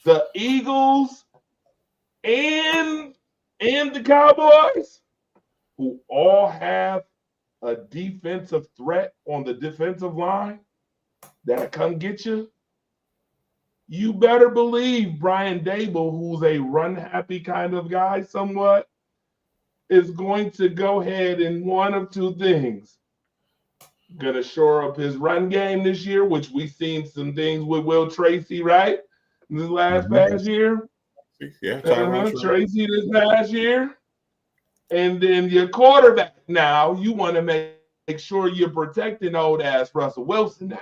the Eagles, and the Cowboys, who all have a defensive threat on the defensive line that'll come get you, you better believe Brian Dable, who's a run-happy kind of guy somewhat, is going to go ahead and one of two things. Going to shore up his run game this year, which we've seen some things with Will Tracy, right? This past year. Yeah, Tracy this past year. And then your quarterback now, you want to make sure you're protecting old ass Russell Wilson now.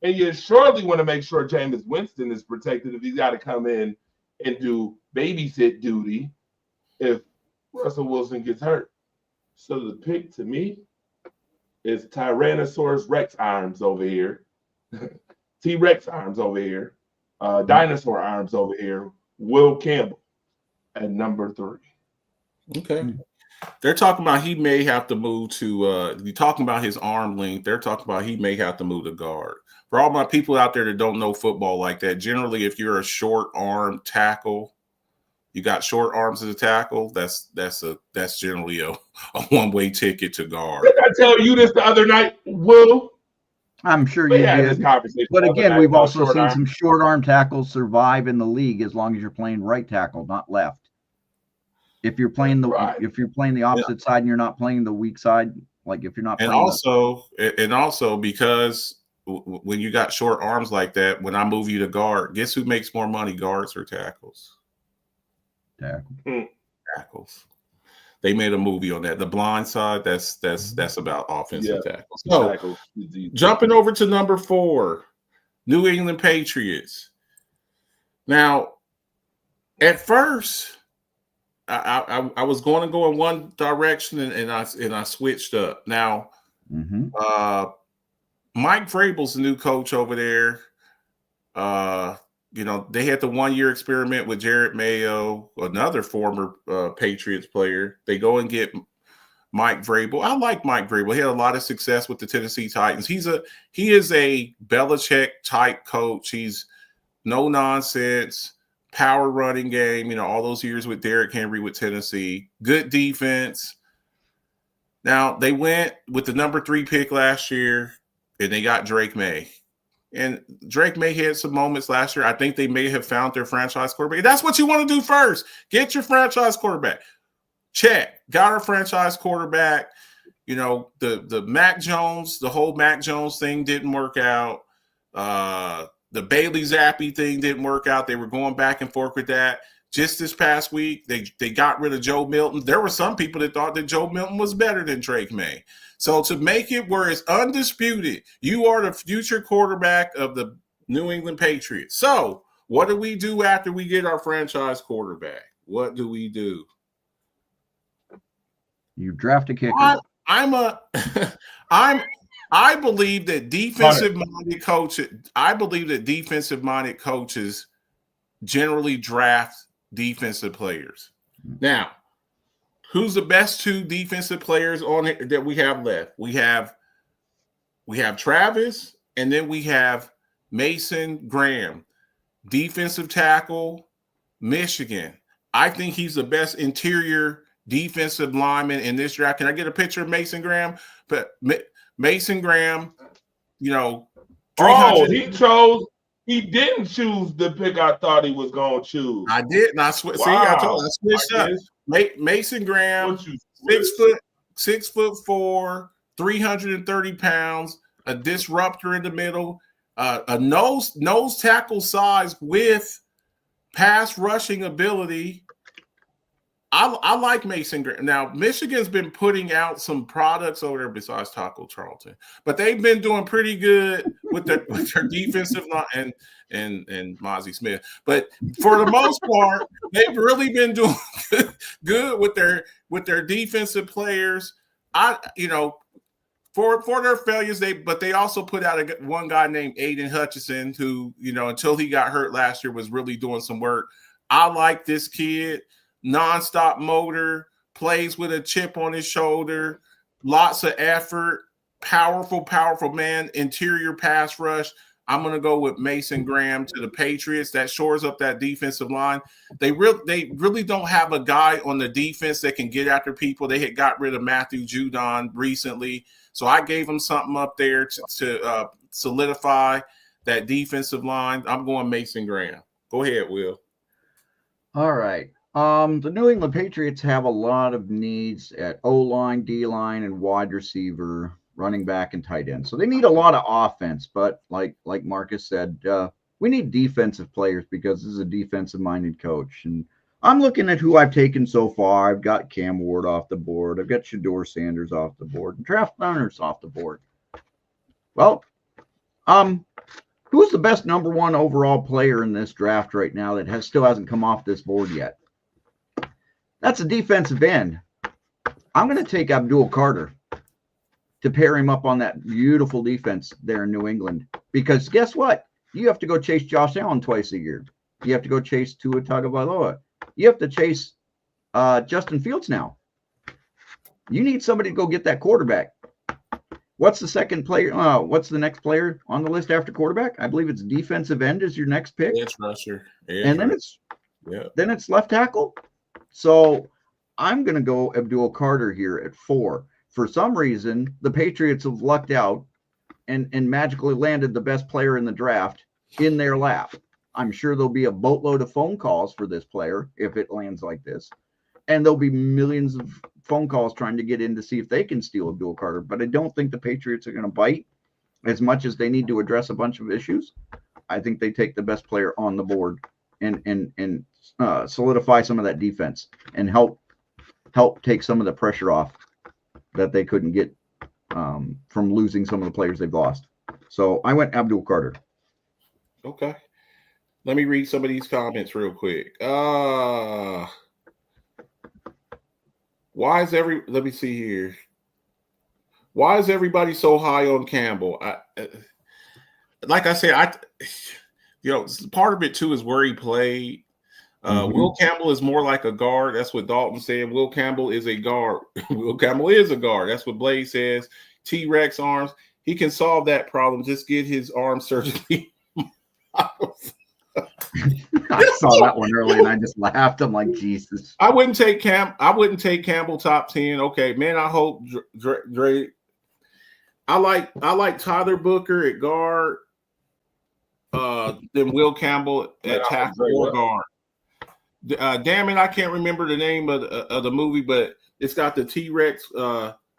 And you surely want to make sure Jameis Winston is protected if he's got to come in and do babysit duty if Russell Wilson gets hurt. So the pick to me is Tyrannosaurus Rex arms over here, T-Rex arms over here, dinosaur arms over here, Will Campbell at number 3. Okay. They're talking about he may have to move to you're talking about his arm length. They're talking about he may have to move to guard. For all my people out there that don't know football like that, generally if you're a short arm tackle, you got short arms as a tackle, that's generally a one-way ticket to guard. Did I tell you this the other night, Will? I'm sure you did. But again, we've also seen some short arm tackles survive in the league as long as you're playing right tackle, not left. If you're playing the opposite side and you're not playing the weak side, like if you're not playing also because when you got short arms like that, when I move you to guard, guess who makes more money, guards or tackles? Tackles. They made a movie on that. The Blind Side, that's about offensive tackles. So jumping over to number 4, New England Patriots. Now, at first, I was going to go in one direction and I switched up. Now, Mike Vrabel's the new coach over there. They had the 1-year experiment with Jared Mayo, another former Patriots player. They go and get Mike Vrabel. I like Mike Vrabel. He had a lot of success with the Tennessee Titans. He is a Belichick type coach. He's no nonsense. Power running game, all those years with Derrick Henry with Tennessee. Good defense. Now, they went with the number 3 pick last year, and they got Drake May. And Drake May had some moments last year. I think they may have found their franchise quarterback. That's what you want to do first. Get your franchise quarterback. Check. Got our franchise quarterback. The Mac Jones, the whole Mac Jones thing didn't work out. The Bailey Zappi thing didn't work out. They were going back and forth with that. Just this past week, they got rid of Joe Milton. There were some people that thought that Joe Milton was better than Drake May. So to make it where it's undisputed, you are the future quarterback of the New England Patriots. So what do we do after we get our franchise quarterback? What do we do? You draft a kicker. I believe that defensive-minded coaches generally draft defensive players. Now, who's the best 2 defensive players on it that we have left? We have Travis, and then we have Mason Graham, defensive tackle, Michigan. I think he's the best interior defensive lineman in this draft. Can I get a picture of Mason Graham? But Mason Graham, he didn't choose the pick I thought he was going to choose. I didn't. I switched up. Mason Graham, 6'4", 330 pounds, a disruptor in the middle, a nose tackle size with pass rushing ability. I like Mason Graham. Now, Michigan's been putting out some products over there besides Taco Charlton, but they've been doing pretty good with their defensive line and Mozzie Smith. But for the most part, they've really been doing good with their defensive players. For their failures, they also put out one guy named Aiden Hutchinson who, until he got hurt last year, was really doing some work. I like this kid. Nonstop motor, plays with a chip on his shoulder, lots of effort, powerful man, interior pass rush. I'm going to go with Mason Graham to the Patriots. That shores up that defensive line. They really don't have a guy on the defense that can get after people. They had got rid of Matthew Judon recently. So I gave them something up there to solidify that defensive line. I'm going Mason Graham. Go ahead, Will. All right. The New England Patriots have a lot of needs at O-line, D-line, and wide receiver, running back, and tight end. So they need a lot of offense, but like Marcus said, we need defensive players because this is a defensive-minded coach. And I'm looking at who I've taken so far. I've got Cam Ward off the board. I've got Shador Sanders off the board, and Draft Leonard's off the board. Well, who's the best number one overall player in this draft right now that still hasn't come off this board yet? That's a defensive end. I'm going to take Abdul Carter to pair him up on that beautiful defense there in New England. Because guess what? You have to go chase Josh Allen twice a year. You have to go chase Tua Tagovailoa. You have to chase Justin Fields now. You need somebody to go get that quarterback. What's the second player? What's the next player on the list after quarterback? I believe it's defensive end is your next pick. Edge rusher. And then it's left tackle. So I'm going to go Abdul Carter here at 4. For some reason, the Patriots have lucked out and magically landed the best player in the draft in their lap. I'm sure there'll be a boatload of phone calls for this player if it lands like this. And there'll be millions of phone calls trying to get in to see if they can steal Abdul Carter. But I don't think the Patriots are going to bite as much as they need to address a bunch of issues. I think they take the best player on the board and solidify some of that defense and help take some of the pressure off that they couldn't get from losing some of the players they've lost. So I went Abdul Carter. Okay. Let me read some of these comments real quick. Let me see here. Why is everybody so high on Campbell? Like I said, part of it too is where he played. Will Campbell is more like a guard. That's what Dalton said. Will Campbell is a guard. Will Campbell is a guard. That's what Blade says. T-Rex arms. He can solve that problem. Just get his arm surgically. I saw that one early and I just laughed. I'm like, Jesus. I wouldn't take Campbell top 10. Okay, man. I hope Dre. I like Tyler Booker at guard. Then Will Campbell at tackle or guard. Damn it, I can't remember the name of the movie, but it's got the T-Rex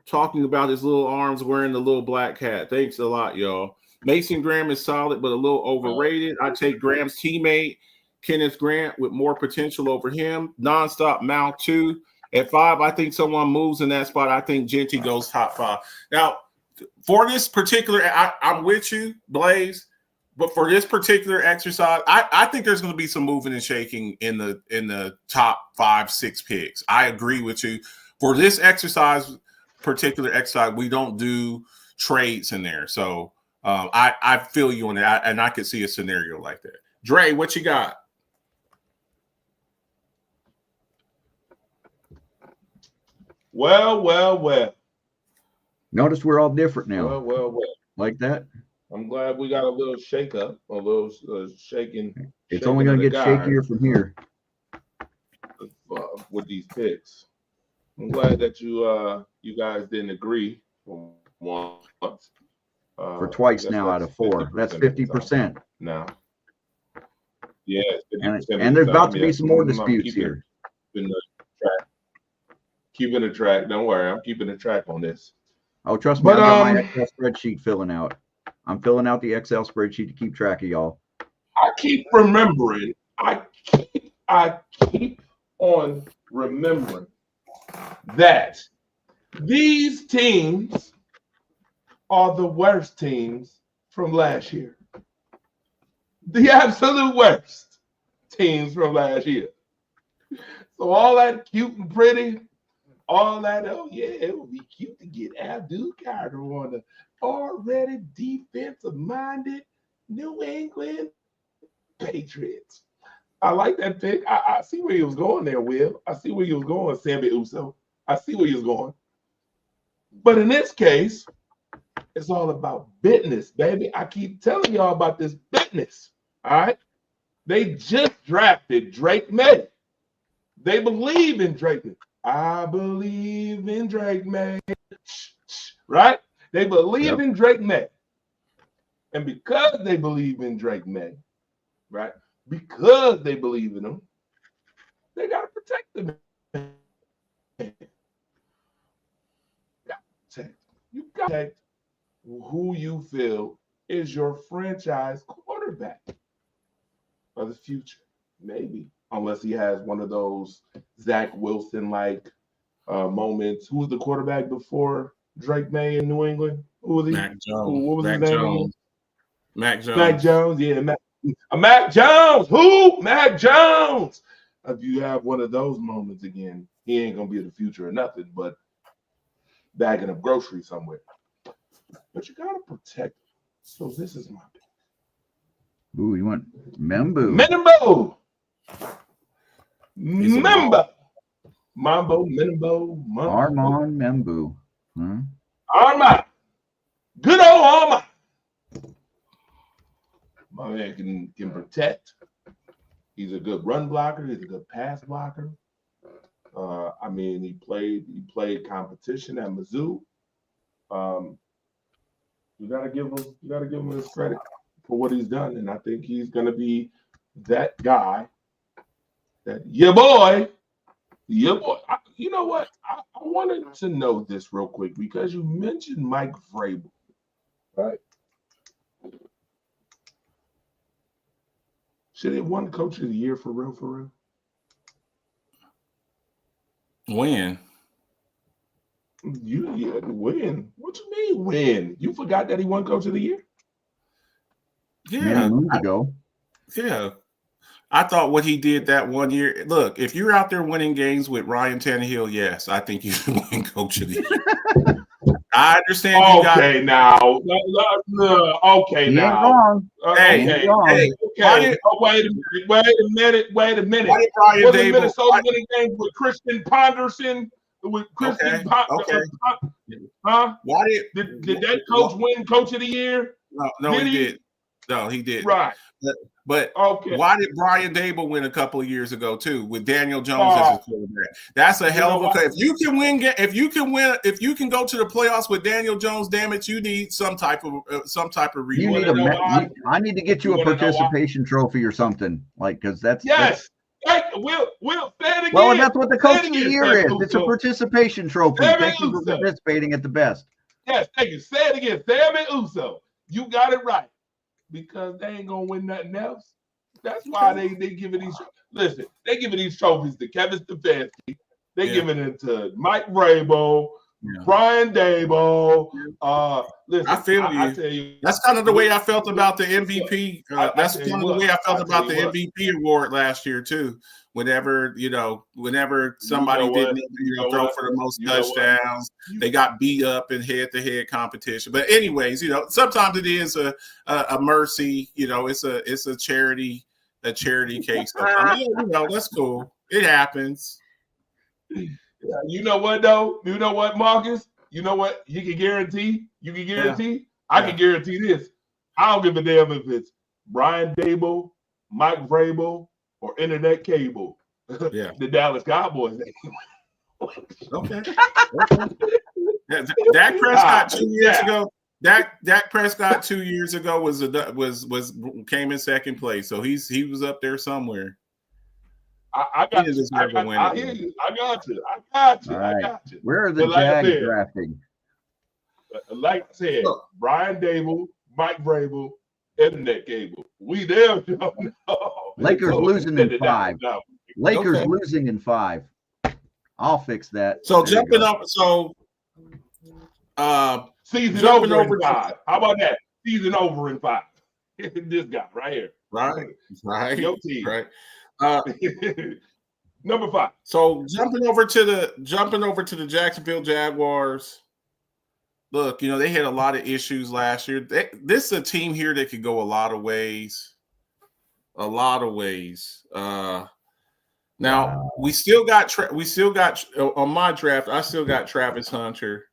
talking about his little arms wearing the little black hat. Thanks a lot, y'all. Mason Graham is solid, but a little overrated. I take Graham's teammate, Kenneth Grant, with more potential over him. Nonstop mouth 2. At 5, I think someone moves in that spot. I think Genty goes top 5. Now, for this particular, I'm with you, Blaze. But for this particular exercise, I think there's going to be some moving and shaking in the top 5, 6 picks. I agree with you. For this particular exercise, we don't do trades in there. So I feel you on that, and I could see a scenario like that. Dre, what you got? Well. Notice we're all different now. Well. Like that. I'm glad we got a little shake up, a little shaking. It's only going to get shakier from here with these picks. I'm glad that you guys didn't agree for once. For twice now out of 4. That's 50% now. Yeah, and there's about to be some more disputes here. Keeping the track. Don't worry, I'm keeping the track on this. Oh, trust me, I got my Excel spreadsheet filling out. I'm filling out the Excel spreadsheet to keep track of y'all. I keep remembering. I keep on remembering that these teams are the worst teams from last year. The absolute worst teams from last year. So all that cute and pretty, all that, oh yeah, it would be cute to get Abdul Carter on the already defensive-minded New England Patriots. I like that pick. I see where he was going there, Will. I see where he was going, Sammy Uso. I see where he was going. But in this case, It's all about business, baby. I keep telling y'all about this business. All right. They just drafted Drake May. They believe in Drake May. I believe in Drake May. Right? They believe in Drake May. And because they believe in Drake May, right? Because they believe in him, they got to protect the man. You got to protect who you feel is your franchise quarterback of the future. Maybe. Unless he has one of those Zach Wilson-like moments. Who was the quarterback before Drake May in New England? Who was he? Mac Jones. What was Mac his name? Jones. Mac Jones. Mac Jones. Yeah, Mac Jones. Who? Mac Jones. If you have one of those moments again, he ain't going to be the future or nothing but bagging up groceries somewhere. But you got to protect him. So this is my pick. Ooh, you want Membu? Menimbo. Mambo, Menimbo. Armand Membu. Huh? Armand. Good old Armand. My man can protect. He's a good run blocker. He's a good pass blocker. I mean, he played competition at Mizzou. You gotta give him his credit for what he's done, and I think he's gonna be that guy. That you know what? I wanted to know this real quick because you mentioned Mike Vrabel, right? Should he have won Coach of the Year for real? When? Win. What you mean win? You forgot that he won Coach of the Year? Yeah. Moons ago. Yeah. I thought what he did that 1 year. Look, if you're out there winning games with Ryan Tannehill, yes, I think you should win Coach of the Year. I understand you got. Okay, now. Okay, now. Hey, okay. Wait a minute. Why did Brian Was Dable? Minnesota winning games with Christian Ponderson? Okay. Huh? Why did that coach win Coach of the Year? No, he did. No, he did. Right. But okay. Why did Brian Dable win a couple of years ago too with Daniel Jones as his quarterback? That's a hell of a. If you can win, if you can go to the playoffs with Daniel Jones, damn it, you need some type of reward. You need I need to get you a participation trophy or something, like, because that's yes. We'll say it again. Well, and that's what the Coach of the Year is. It's a participation trophy. Thank you for participating at the best. Yes, thank you. Say it again. Sammy Uso. You got it right. Because they ain't gonna win nothing else. That's why they giving these. Listen, they giving these trophies to Kevin Stefanski. They giving it to Mike Vrabel, Brian Dable. Listen, I feel you. I tell you. That's kind of the way I felt about the MVP. That's kind of the way I felt about the MVP award last year too. Whenever somebody didn't throw for the most touchdowns, they got beat up in head-to-head competition. But anyways, sometimes it is a mercy. It's a charity case. I mean, that's cool. It happens. You know what though? You know what, Marcus? You know what? You can guarantee. I can guarantee this. I don't give a damn if it's Brian Dable, Mike Vrabel, or internet cable. Yeah. The Dallas Cowboys. Okay. Dak Prescott 2 years ago. Dak Prescott 2 years ago came in second place, so he was up there somewhere. I got you. I hear you. I got you. All right. Where are the Jags drafting? Like I said, Brian Dable, Mike Vrabel, internet cable. We there. Lakers losing in 5. Lakers losing in 5. I'll fix that. So jumping up. So season over in 5. How about that? Season over in 5. This guy right here. Right. Your team. Right. Number 5. So jumping over to the Jacksonville Jaguars. Look, they had a lot of issues last year. This is a team here that could go a lot of ways. Now we still got on my draft. I still got Travis Hunter.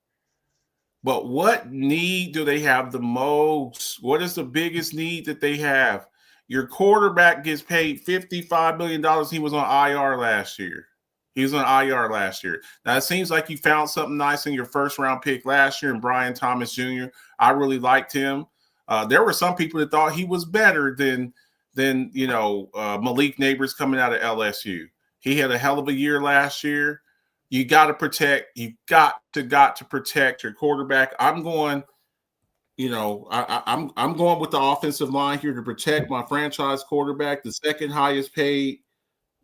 But what need do they have the most? What is the biggest need that they have? Your quarterback gets paid $55 million. He was on IR last year. He was on IR last year. Now, it seems like you found something nice in your first-round pick last year in Brian Thomas Jr. I really liked him. There were some people that thought he was better than Malik Neighbors coming out of LSU. He had a hell of a year last year. You got to protect. You've got to protect your quarterback. I'm going. I'm going with the offensive line here to protect my franchise quarterback, the second highest paid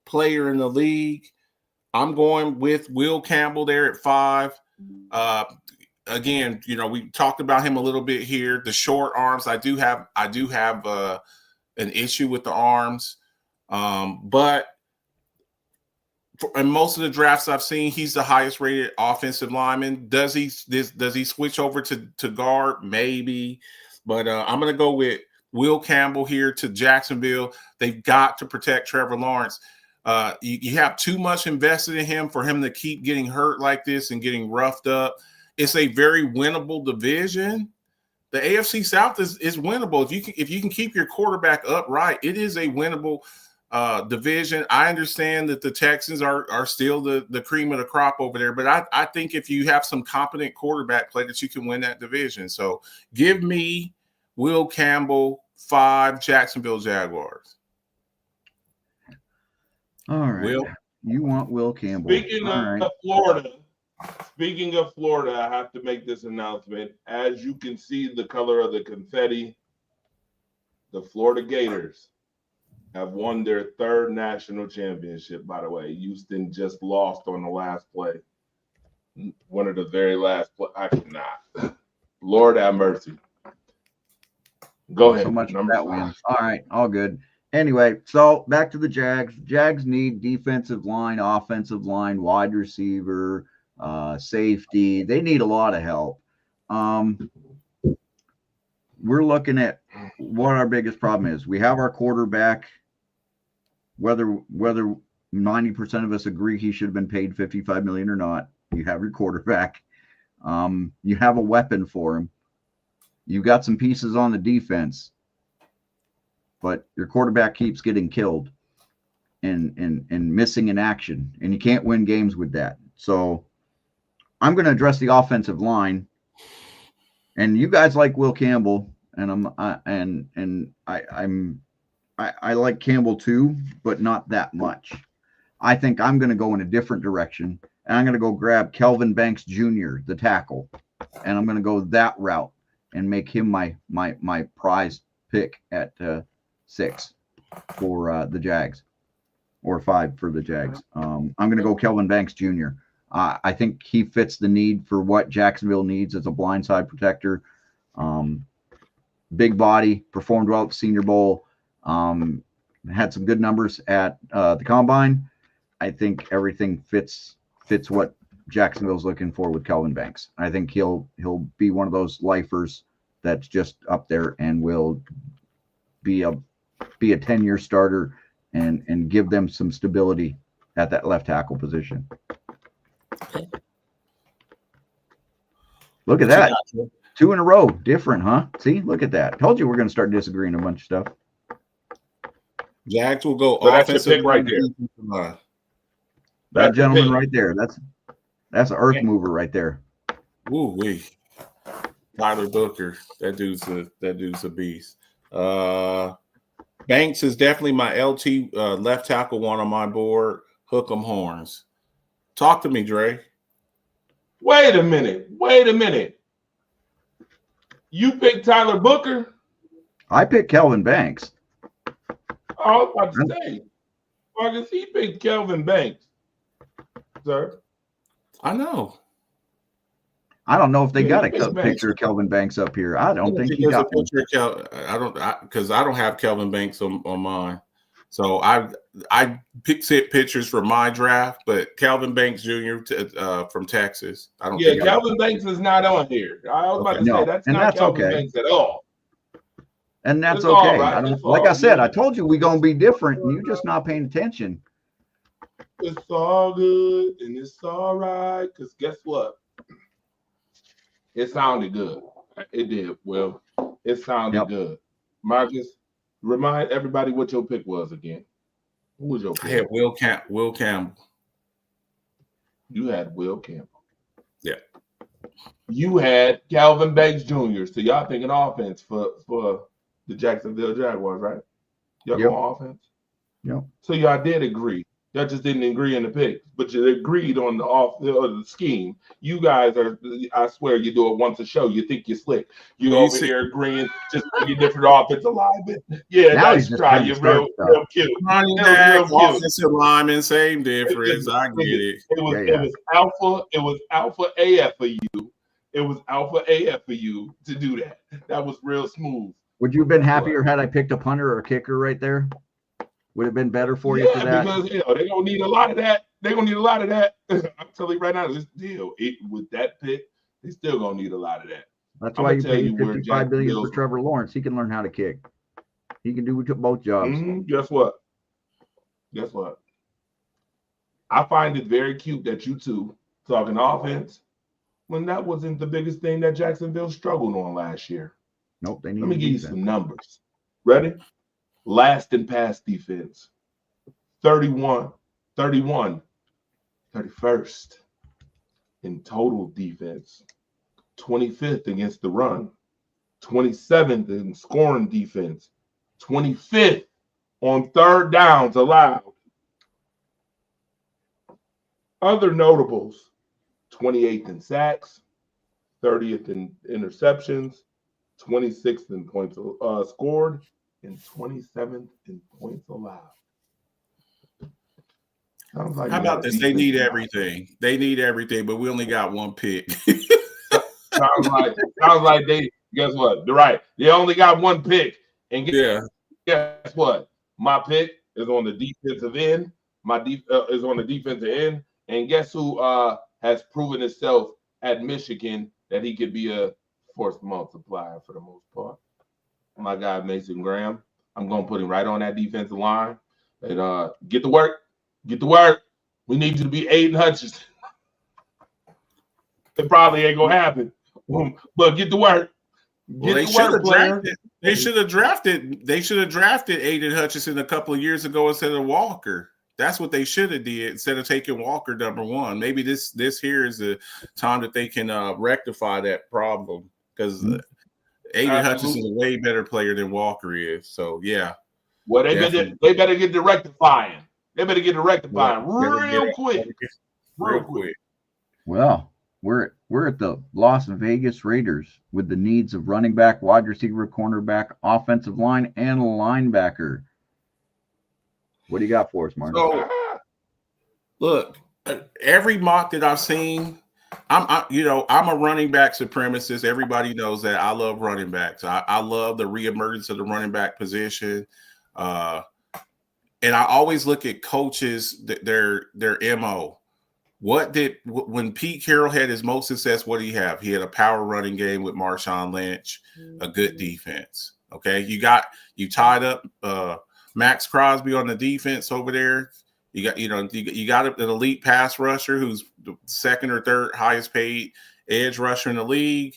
player in the league. I'm going with Will Campbell there at 5. Again, we talked about him a little bit here. The short arms, I do have an issue with the arms, but in most of the drafts I've seen, he's the highest rated offensive lineman. Does he switch over to guard? Maybe, but I'm going to go with Will Campbell here to Jacksonville. They've got to protect Trevor Lawrence. You have too much invested in him for him to keep getting hurt like this and getting roughed up. It's a very winnable division. The AFC South is winnable if you can keep your quarterback upright. It is a winnable division. I understand that the Texans are still the cream of the crop over there, but I think if you have some competent quarterback play that you can win that division. So give me Will Campbell, 5, Jacksonville Jaguars. All right. Will? You want Will Campbell. Speaking of Florida, I have to make this announcement. As you can see the color of the confetti, the Florida Gators have won their 3rd national championship, by the way. Houston just lost on the last play. One of the very last play. I cannot. Lord have mercy. Go ahead. So much for that win. All right. All good. Anyway, so back to the Jags. Jags need defensive line, offensive line, wide receiver, safety. They need a lot of help. We're looking at what our biggest problem is. We have our quarterback. Whether 90% of us agree he should have been paid $55 million or not, you have your quarterback. You have a weapon for him. You got some pieces on the defense, but your quarterback keeps getting killed and missing in action, and you can't win games with that. So I'm going to address the offensive line, and you guys like Will Campbell, and I like Campbell too, but not that much. I think I'm going to go in a different direction, and I'm going to go grab Kelvin Banks Jr., the tackle, and I'm going to go that route and make him my prize pick at 6 for the Jags, or 5 for the Jags. I'm going to go Kelvin Banks Jr. I think he fits the need for what Jacksonville needs as a blindside protector. Big body, performed well at the Senior Bowl. Had some good numbers at the Combine. I think everything fits what Jacksonville's looking for with Kelvin Banks. I think he'll be one of those lifers that's just up there and will be a 10-year starter and give them some stability at that left tackle position. Look at that. 2 in a row. Different, huh? See, look at that. Told you we're going to start disagreeing a bunch of stuff. Jags will go offensive pick right there. That gentleman right there. That's an earth mover right there. Ooh wee. Tyler Booker. That dude's a beast. Banks is definitely my LT left tackle one on my board. Hook 'em horns. Talk to me, Dre. Wait a minute. You picked Tyler Booker? I picked Kelvin Banks. I was about to say. Marcus, he picked Kelvin Banks, sir. I know. I don't know if they got a picture of Kelvin Banks up here. I don't think he got one. Because I don't have Kelvin Banks on mine. So I picked pictures for my draft, but Kelvin Banks Jr. From Texas. I don't. Yeah, Kelvin Banks is not on here. I was about to say that's not Kelvin Banks at all. And that's okay. Right. Like I said, I told you we're gonna be different, and you're just not paying attention. It's all good and it's all right. Because guess what? It sounded good. It did. Well, it sounded good. Marcus, remind everybody what your pick was again. Who was your pick? I had Will Campbell. You had Will Campbell. Yeah. You had Calvin Banks Jr. So y'all thinking offense for the Jacksonville Jaguars, right? Y'all going offense? Yep. So y'all did agree. Y'all just didn't agree in the picks, but you agreed on the scheme. You guys are, I swear, you do it once a show. You think you're slick. You over here agreeing, just picking different offensive linemen. Yeah, now nice try. You're real cute. Running back, offensive lineman, same difference. I get it. It was alpha. It was alpha AF for you. It was alpha AF for you to do that. That was real smooth. Would you have been happier had I picked a punter or a kicker right there? Would have been better for you for that? Because they're gonna need a lot of that. They're gonna need a lot of that. I'm telling you right now, this deal with that pick, they're still gonna need a lot of that. That's why you paid $55 billion for Trevor Lawrence. He can learn how to kick. He can do both jobs. Guess what? I find it very cute that you two talking offense when that wasn't the biggest thing that Jacksonville struggled on last year. Nope. Let me give you some numbers. Ready? Last in pass defense, 31, 31st in total defense, 25th against the run, 27th in scoring defense, 25th on third downs allowed. Other notables, 28th in sacks, 30th in interceptions, 26th in points scored, and 27th in points allowed. Like how about this? They need everything. They need everything, but we only got one pick. sounds like they, guess what? They're right. They only got one pick. And guess what? My pick is on the defensive end. Is on the defensive end. And guess who has proven himself at Michigan that he could be a force multiplier for the most part? My guy Mason Graham. I'm gonna put him right on that defensive line and get to work. Get to work. We need you to be Aiden Hutchinson. It probably ain't gonna happen, but get to work. They should have drafted. They should have drafted Aiden Hutchinson a couple of years ago instead of Walker. That's what they should have did instead of taking Walker #1. Maybe this here is the time that they can rectify that problem because. Aiden Hutchinson is a way better player than Walker is. So, yeah. Well, they better get the rectifying. They better get the rectifying real quick. Well, we're at the Las Vegas Raiders with the needs of running back, wide receiver, cornerback, offensive line, and linebacker. What do you got for us, Martin? So, look, every mock that I've seen, I'm a running back supremacist. Everybody knows that. I love running backs. I love the reemergence of the running back position. And I always look at coaches, their MO. When Pete Carroll had his most success, what did he have? He had a power running game with Marshawn Lynch, a good defense. Okay. You tied up Max Crosby on the defense over there. You got an elite pass rusher who's the second or third highest paid edge rusher in the league.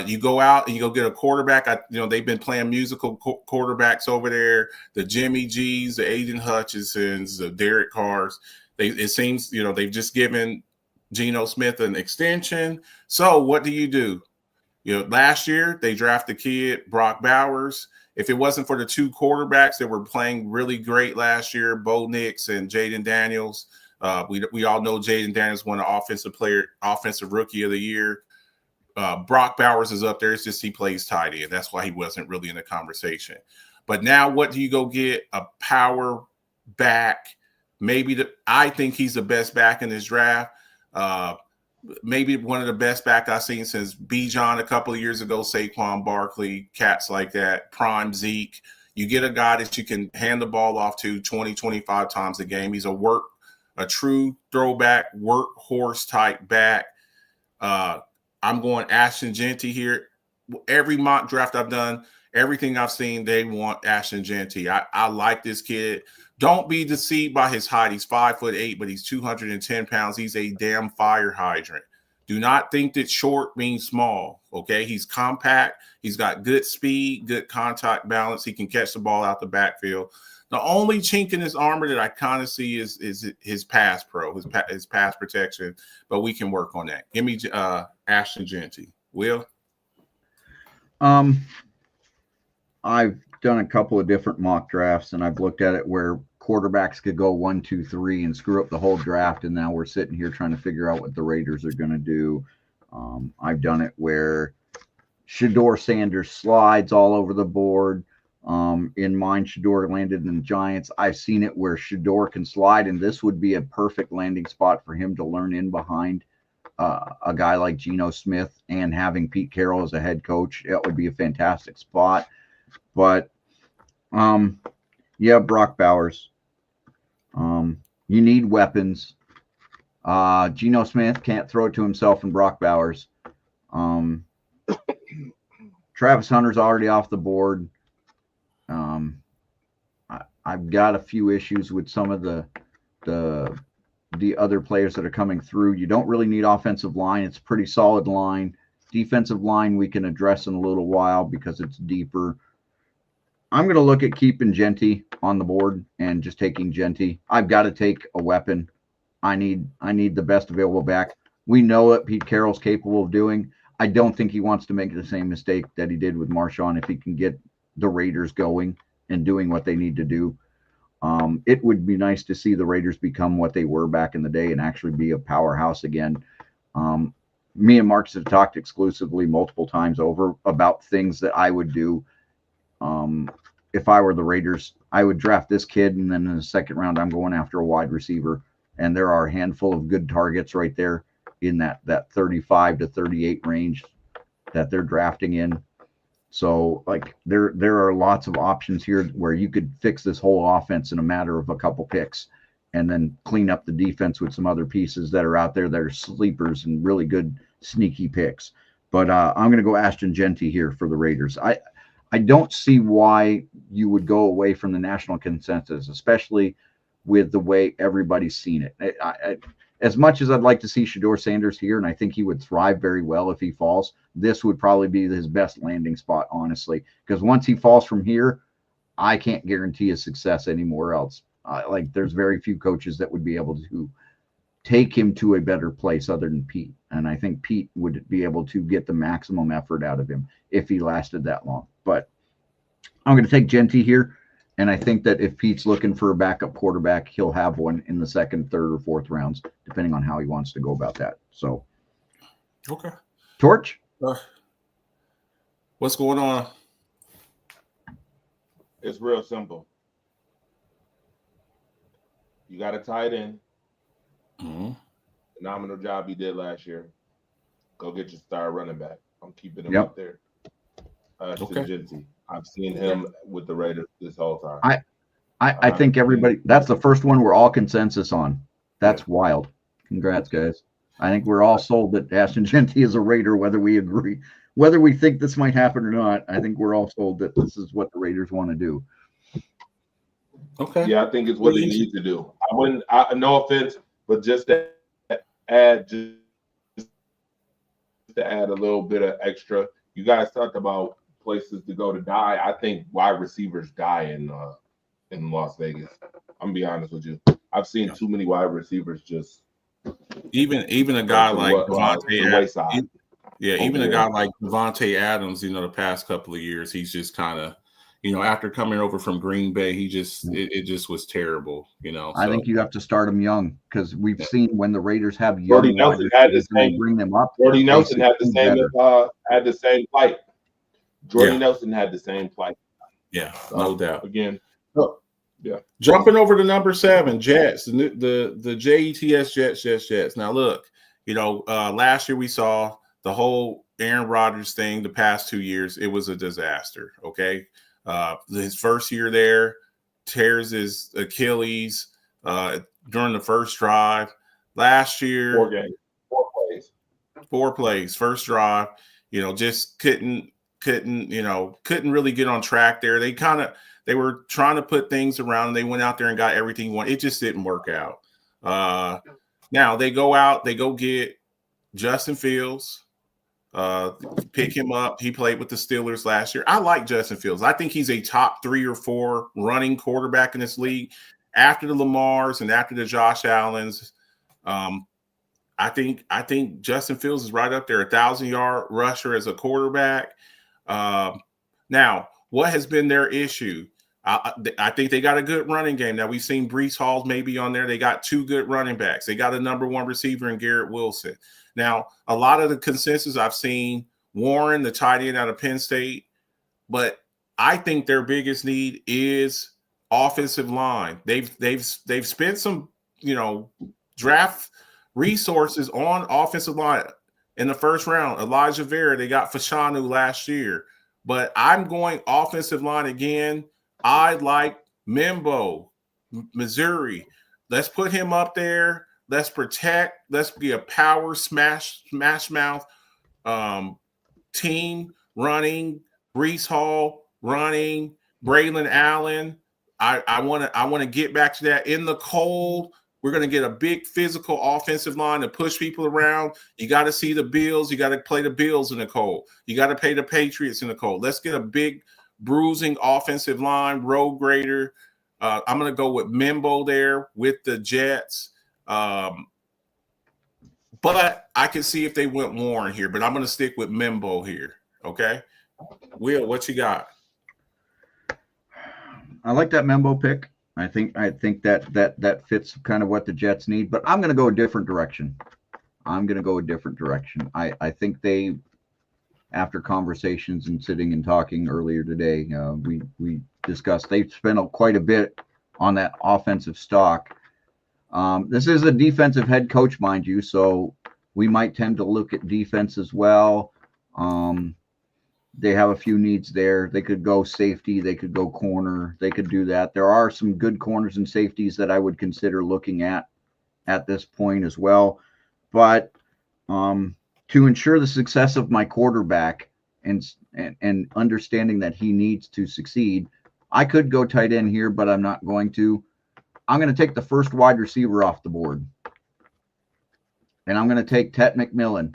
You go out and you go get a quarterback. They've been playing musical quarterbacks over there. The Jimmy G's, the Aiden Hutchinsons, the Derek Carrs. It seems they've just given Geno Smith an extension. So what do? Last year they drafted kid Brock Bowers. If it wasn't for the two quarterbacks that were playing really great last year, Bo Nix and Jaden Daniels, we all know Jaden Daniels won the offensive rookie of the year. Brock Bowers is up there. It's just he plays tight end. That's why he wasn't really in the conversation. But now what do you go get? A power back. I think he's the best back in this draft. Maybe one of the best back I've seen since Bijan a couple of years ago, Saquon Barkley, cats like that, prime Zeke. You get a guy that you can hand the ball off to 20, 25 times a game. He's a true throwback, workhorse type back. I'm going Ashton Jeanty here. Every mock draft I've done, everything I've seen, they want Ashton Jeanty. I like this kid. Don't be deceived by his height. He's 5'8", but he's 210 pounds. He's a damn fire hydrant. Do not think that short means small. Okay, he's compact. He's got good speed, good contact balance. He can catch the ball out the backfield. The only chink in his armor that I kind of see is his pass pro, his pass protection. But we can work on that. Give me Ashton Genty. Will? I've done a couple of different mock drafts, and I've looked at it where quarterbacks could go 1, 2, 3 and screw up the whole draft, and now we're sitting here trying to figure out what the Raiders are going to do. I've done it where Shedeur Sanders slides all over the board. In mine, Shedeur landed in the Giants. I've seen it where Shedeur can slide, and this would be a perfect landing spot for him to learn in behind a guy like Geno Smith, and having Pete Carroll as a head coach. It would be a fantastic spot. But, yeah, Brock Bowers. You need weapons. Geno Smith can't throw it to himself and Brock Bowers. Travis Hunter's already off the board. I've got a few issues with some of the other players that are coming through. You don't really need offensive line. It's a pretty solid line. Defensive line we can address in a little while because it's deeper. I'm going to look at keeping Genty on the board and just taking Genty. I've got to take a weapon. I need the best available back. We know what Pete Carroll's capable of doing. I don't think he wants to make the same mistake that he did with Marshawn if he can get the Raiders going and doing what they need to do. It would be nice to see the Raiders become what they were back in the day and actually be a powerhouse again. Me and Marcus have talked exclusively multiple times over about things that I would do. If I were the Raiders, I would draft this kid, and then in the second round, I'm going after a wide receiver. And there are a handful of good targets right there in that 35 to 38 range that they're drafting in. So, like, there are lots of options here where you could fix this whole offense in a matter of a couple picks, and then clean up the defense with some other pieces that are out there that are sleepers and really good sneaky picks. But I'm going to go Ashton Genty here for the Raiders. I don't see why you would go away from the national consensus, especially with the way everybody's seen it. As much as I'd like to see Shedeur Sanders here, and I think he would thrive very well if he falls, this would probably be his best landing spot, honestly. Because once he falls from here, I can't guarantee his success anywhere else. There's very few coaches that would be able to take him to a better place other than Pete. And I think Pete would be able to get the maximum effort out of him if he lasted that long. But I'm going to take Genty here. And I think that if Pete's looking for a backup quarterback, he'll have one in the second, third, or fourth rounds, depending on how he wants to go about that. So, okay. Torch? What's going on? It's real simple. You got a tight end. Mm-hmm. Phenomenal job he did last year. Go get your star running back. I'm keeping him Yep. up there. Okay. Genty. I've seen him with the Raiders this whole time. I think everybody, that's the first one we're all consensus on. That's wild. Congrats, guys. I think we're all sold that Ashton Genty is a Raider, whether we agree, whether we think this might happen or not. I think we're all sold that this is what the Raiders want to do. Okay. Yeah, I think it's what they need to do. No offense, but just to add a little bit of extra. You guys talked about places to go to die. I think wide receivers die in Las Vegas. I'm gonna be honest with you. I've seen too many wide receivers just even a guy like Devontae Adams. Even a guy there. like Devontae Adams, the past couple of years, he's just kind of, after coming over from Green Bay, it just was terrible, I think you have to start him young, because we've seen when the Raiders have young Jordy Nelson had the same. bring them up. Jordy Nelson had the same plight. Jordy Yeah. Nelson had the same plight. Yeah, no doubt. Again, yeah. Jumping over to number 7, Jets, the Jets, Jets. Now look, last year we saw the whole Aaron Rodgers thing. The past 2 years, it was a disaster. Okay, his first year there, tears his Achilles during the first drive. Last year, 4 games, 4 plays, 4 plays, first drive. Just couldn't really get on track there. They were trying to put things around, and they went out there and got everything wanted. It just didn't work out. Now they go out, they go get Justin Fields. Pick him up. He played with the Steelers last year. I like Justin Fields. I think he's a top 3 or 4 running quarterback in this league. After the Lamars and after the Josh Allens, I think Justin Fields is right up there, 1,000-yard rusher as a quarterback. Now, what has been their issue? I think they got a good running game. Now, we've seen Breece Hall maybe on there. They got 2 good running backs. They got a number 1 receiver in Garrett Wilson. Now, a lot of the consensus I've seen, Warren, the tight end out of Penn State, but I think their biggest need is offensive line. They've spent some, draft resources on offensive line in the first round. Elijah Vera, they got Fashanu last year, but I'm going offensive line again. I like Mimbo, Missouri. Let's put him up there. Let's protect. Let's be a power smash mouth team running. Breece Hall running. Braylon Allen. I want to get back to that. In the cold, we're going to get a big physical offensive line to push people around. You got to see the Bills. You got to play the Bills in the cold. You got to play the Patriots in the cold. Let's get a big bruising offensive line, road grader. I'm going to go with Mimbo there with the Jets. But I can see if they went Warren here, but I'm going to stick with Mimbo here. Okay. Will, what you got? I like that Mimbo pick. I think that fits kind of what the Jets need, but I'm going to go a different direction. I think they, after conversations and sitting and talking earlier today, we discussed they've spent quite a bit on that offensive stock. This is a defensive head coach, mind you, so we might tend to look at defense as well. They have a few needs there. They could go safety. They could go corner. They could do that. There are some good corners and safeties that I would consider looking at this point as well. But to ensure the success of my quarterback and understanding that he needs to succeed, I could go tight end here, but I'm not going to. I'm going to take the first wide receiver off the board. And I'm going to take Tet McMillan.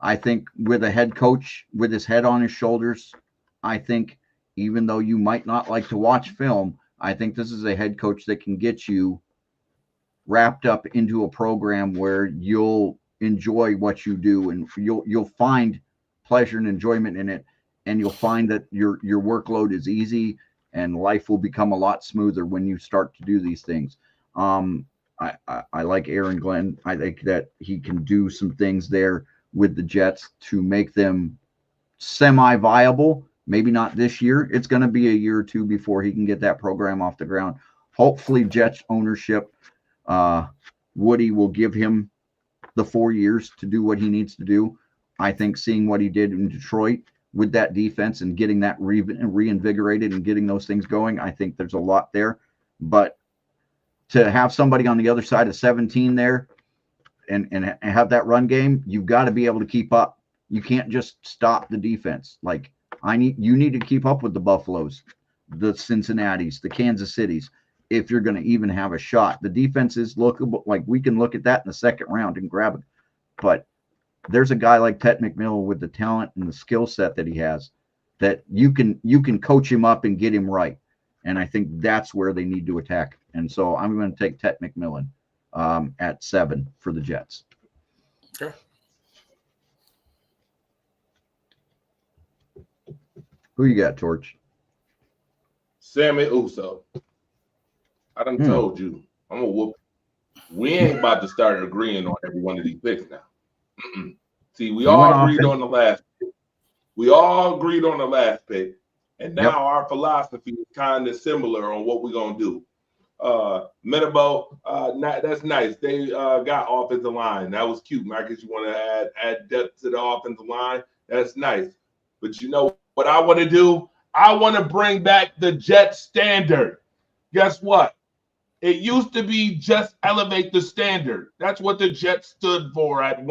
I think with a head coach with his head on his shoulders, I think even though you might not like to watch film, I think this is a head coach that can get you wrapped up into a program where you'll enjoy what you do and you'll find pleasure and enjoyment in it, and you'll find that your workload is easy and life will become a lot smoother when you start to do these things. I like Aaron Glenn. I think that he can do some things there with the Jets to make them semi-viable. Maybe not this year. It's going to be a year or two before he can get that program off the ground. Hopefully Jets ownership, Woody will give him the 4 years to do what he needs to do. I think seeing what he did in Detroit with that defense and getting that reinvigorated and getting those things going, I think there's a lot there. But to have somebody on the other side of 17 there and have that run game, you've got to be able to keep up. You can't just stop the defense. Like you need to keep up with the Buffaloes, the Cincinnatis, the Kansas Cities, if you're going to even have a shot. The defense is lookable. Like we can look at that in the second round and grab it. But there's a guy like Tet McMillan with the talent and the skill set that he has that you can coach him up and get him right. And I think that's where they need to attack. And so I'm going to take Tet McMillan at 7 for the Jets. Okay. Who you got, Torch? Sammy Uso. I done told you. I'm going to whoop. We ain't about to start agreeing on every one of these picks now. See, we all agreed on the last pick. And now our philosophy is kind of similar on what we're going to do. Metabo, that's nice. They got offensive line. That was cute. Marcus, you want to add depth to the offensive line? That's nice. But you know what I want to do? I want to bring back the Jet standard. Guess what? It used to be just elevate the standard. That's what the Jets stood for at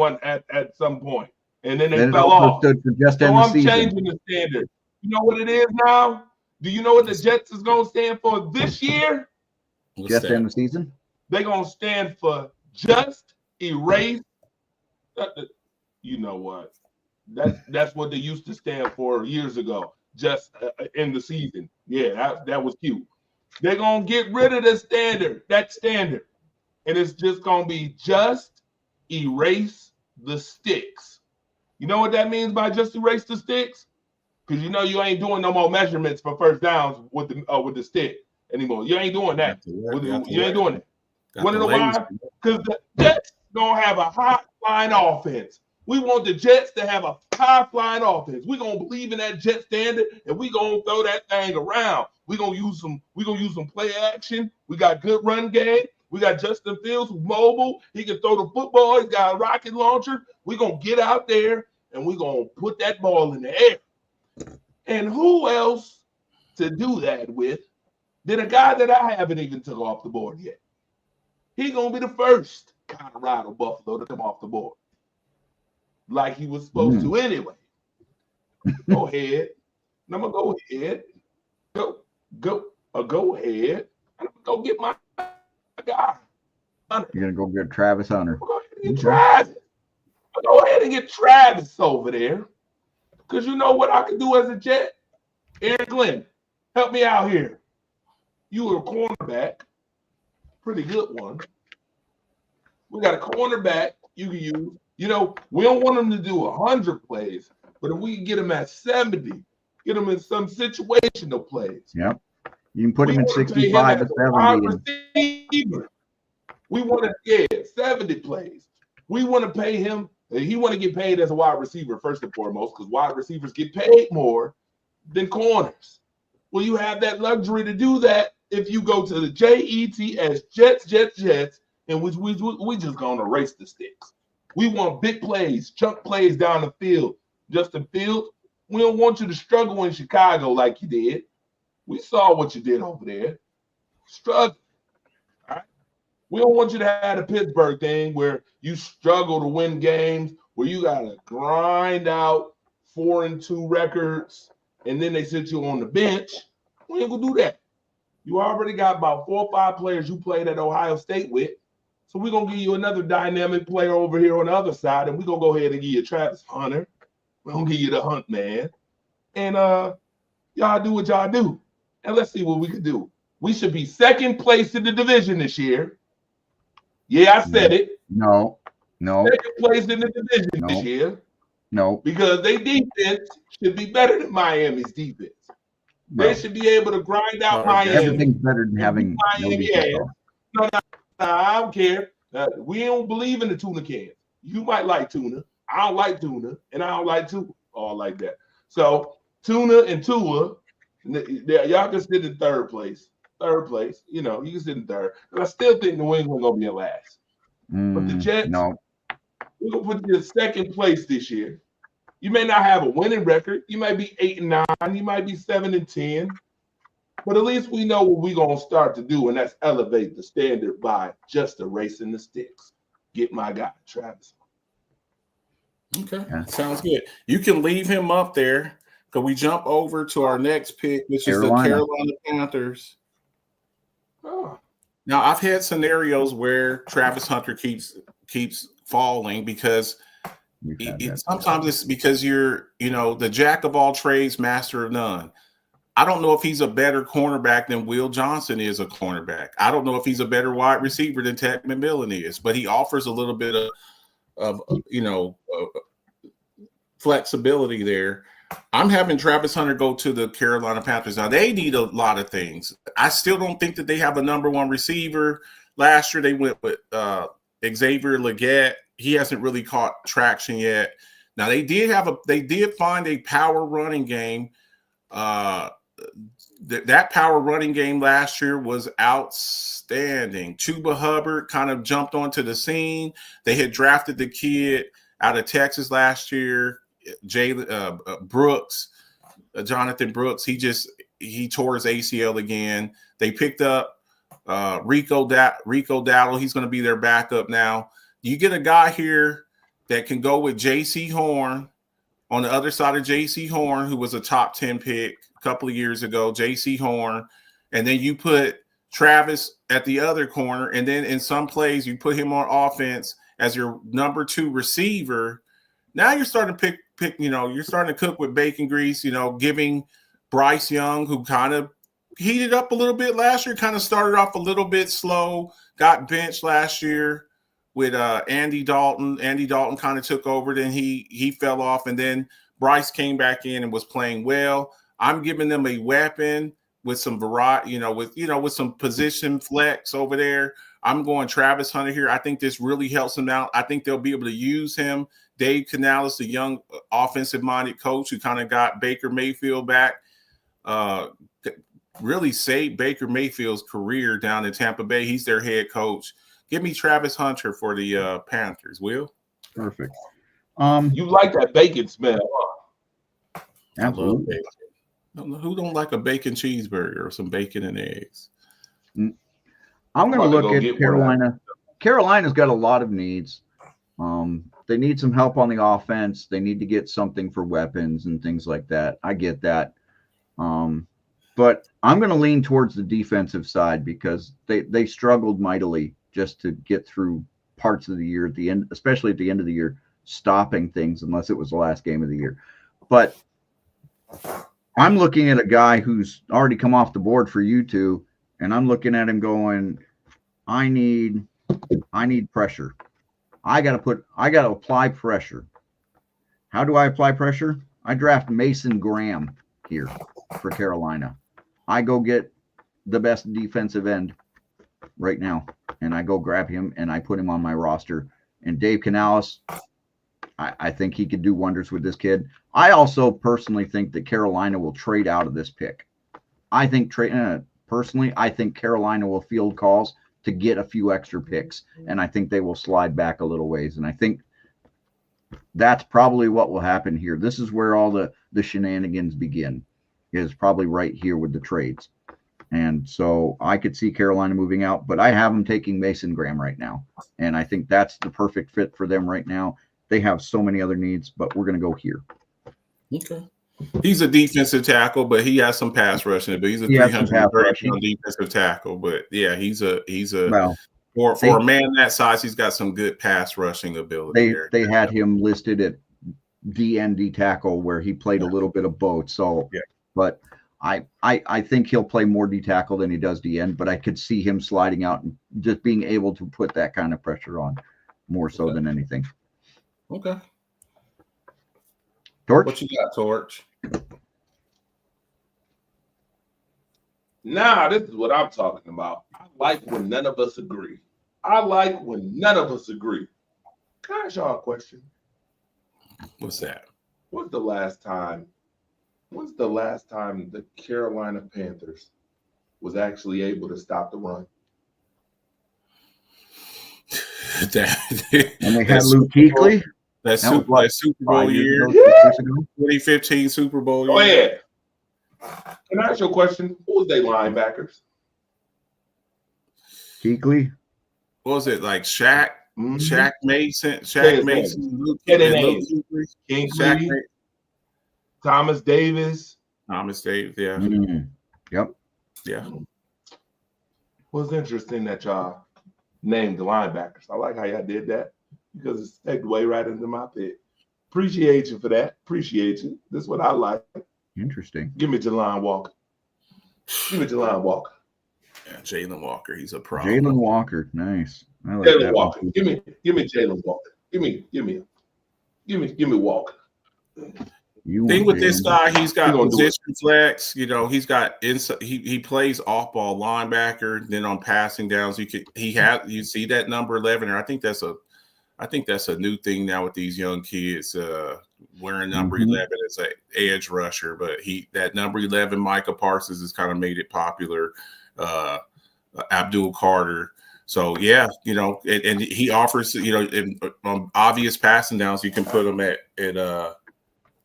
some point. And then they fell off. Stood for just so I'm season. Changing the standard. You know what it is now? Do you know what the Jets is going to stand for this year? Just end the season? They're going to stand for just erase. you know what? That's what they used to stand for years ago, just in the season. Yeah, that was cute. They're going to get rid of that standard. And it's just going to be just erase the sticks. You know what that means by just erase the sticks? Because you know you ain't doing no more measurements for first downs with the stick anymore. You ain't doing that. You ain't doing it. Want to know why? Because the Jets don't have a high flying offense. We want the Jets to have a high flying offense. We're gonna believe in that Jet standard, and we're gonna throw that thing around. We're gonna use some play action. We got good run game. We got Justin Fields who's mobile. He can throw the football. He's got a rocket launcher. We're gonna get out there and we're gonna put that ball in the air. And who else to do that with than a guy that I haven't even took off the board yet? He's gonna be the first Colorado Buffalo to come off the board. Like he was supposed to anyway. Go ahead. And I'm gonna go ahead. Go ahead. I'm gonna go get my guy. You're gonna go get Travis Hunter. Go ahead and get Travis. Go ahead and get Travis over there. Because you know what I can do as a Jet? Aaron Glenn, help me out here. You were a cornerback. Pretty good one. We got a cornerback you can use. You know, we don't want them to do 100 plays, but if we can get them at 70, get them in some situational plays. Yep. You can put him in 65 to 70. Receiver. We want to 70 plays. We want to pay him. He want to get paid as a wide receiver first and foremost, because wide receivers get paid more than corners. Well, you have that luxury to do that if you go to the Jets, and we just gonna erase the sticks. We want big plays, chunk plays down the field. Justin Fields, we don't want you to struggle in Chicago like you did. We saw what you did over there. Struggle. All right? We don't want you to have the Pittsburgh thing where you struggle to win games, where you got to grind out 4-2 records, and then they sit you on the bench. We ain't going to do that. You already got about 4 or 5 players you played at Ohio State with. So we're going to give you another dynamic player over here on the other side, and we're going to go ahead and give you Travis Hunter. We're going to give you the Hunt Man. And y'all do what y'all do. And let's see what we can do. We should be second place in the division this year. Yeah, I said it. No. Second place in the division this year. No. Because their defense should be better than Miami's defense. They should be able to grind out Miami. Everything's better than having Miami. No, I don't care. We don't believe in the tuna cans. You might like tuna. I don't like tuna, and I don't like Tua. All like that. So tuna and Tua, y'all can sit in third place. You know, you can sit in third. But I still think New England gonna be in last. But the Jets, we're gonna put you in second place this year. You may not have a winning record. You might be 8-9. You might be 7-10. But at least we know what we're going to start to do, and that's elevate the standard by just erasing the sticks. Get my guy, Travis. Okay, sounds good. You can leave him up there. Can we jump over to our next pick, which is the Carolina Panthers? Oh. Now, I've had scenarios where Travis Hunter keeps falling because sometimes it's because you're, the jack of all trades, master of none. I don't know if he's a better cornerback than Will Johnson is a cornerback. I don't know if he's a better wide receiver than Ted McMillan is, but he offers a little bit of flexibility there. I'm having Travis Hunter go to the Carolina Panthers. Now, they need a lot of things. I still don't think that they have a number one receiver. Last year, they went with Xavier Legette. He hasn't really caught traction yet. Now, they did find a power running game. That power running game last year was outstanding. Chuba Hubbard kind of jumped onto the scene. They had drafted the kid out of Texas last year, Jonathan Brooks. He tore his ACL again. They picked up Rico Dowdle. He's going to be their backup now. You get a guy here that can go with J.C. Horn. On the other side of J.C. Horn, who was a top 10 pick a couple of years ago, J.C. Horn, and then you put Travis at the other corner, and then in some plays you put him on offense as your number 2 receiver. Now you're starting to pick. You're starting to cook with bacon grease. Giving Bryce Young, who kind of heated up a little bit last year, kind of started off a little bit slow, got benched last year with Andy Dalton. Andy Dalton kind of took over, then he fell off, and then Bryce came back in and was playing well. I'm giving them a weapon with some variety, with some position flex over there. I'm going Travis Hunter here. I think this really helps him out. I think they'll be able to use him. Dave Canales, the young offensive-minded coach who kind of got Baker Mayfield back, really saved Baker Mayfield's career down in Tampa Bay. He's their head coach. Give me Travis Hunter for the Panthers, Will. Perfect. You like that bacon smell, huh? Absolutely. Who don't like a bacon cheeseburger or some bacon and eggs? I'm going to look at Carolina. Carolina's got a lot of needs. They need some help on the offense. They need to get something for weapons and things like that. I get that. But I'm going to lean towards the defensive side because they struggled mightily just to get through parts of the year at the end, especially at the end of the year, stopping things unless it was the last game of the year. But I'm looking at a guy who's already come off the board for you two, and I'm looking at him going, I need pressure. I got to apply pressure. How do I apply pressure? I draft Mason Graham here for Carolina. I go get the best defensive end right now, and I go grab him and I put him on my roster. And Dave Canales, I think he could do wonders with this kid. I also personally think that Carolina will trade out of this pick. I think personally, I think Carolina will field calls to get a few extra picks, and I think they will slide back a little ways. And I think that's probably what will happen here. This is where all the shenanigans begin, is probably right here with the trades. And so I could see Carolina moving out, but I have them taking Mason Graham right now. And I think that's the perfect fit for them right now. They have so many other needs, but we're going to go here. Okay. He's a defensive tackle, but he has some pass rushing. But he's a 330 defensive tackle. But yeah, he's a for a man that size, he's got some good pass rushing ability. They had him listed at DND tackle, where he played a little bit of both. So, but I think he'll play more D tackle than he does DN. But I could see him sliding out and just being able to put that kind of pressure on more so than anything. Okay. Torch? What you got, Torch? Now, this is what I'm talking about. I like when none of us agree. Can I ask y'all a question? What's that? When's the last time the Carolina Panthers was actually able to stop the run? And they had Luke Kuechly. That Super Bowl year, 2015 Super Bowl year. Go ahead. Can I ask you a question? Who was they linebackers? Kuechly. What was it, like Shaq? Mm-hmm. Shaq Mason, Luke Kuechly, Thomas Davis. Yeah. Mm-hmm. Yep. Yeah. What's interesting that y'all named the linebackers. I like how y'all did that, because it's taken way right into my pick. Appreciate you for that. Appreciate you. This is what I like. Interesting. Give me Jalon Walker. Yeah, Jalen Walker. He's a problem. Jalen Walker. Nice. I like Jalen that Walker. one. Give me Jalen Walker. Give me Walker. Thing with this guy, he's got position flex. He's got inside. He plays off ball linebacker. Then on passing downs, you see that number 11. Or I think that's a new thing now with these young kids wearing number 11 as an edge rusher. But that number 11, Micah Parsons, has kind of made it popular. Abdul Carter. So yeah, and he offers on obvious passing downs, you can put him at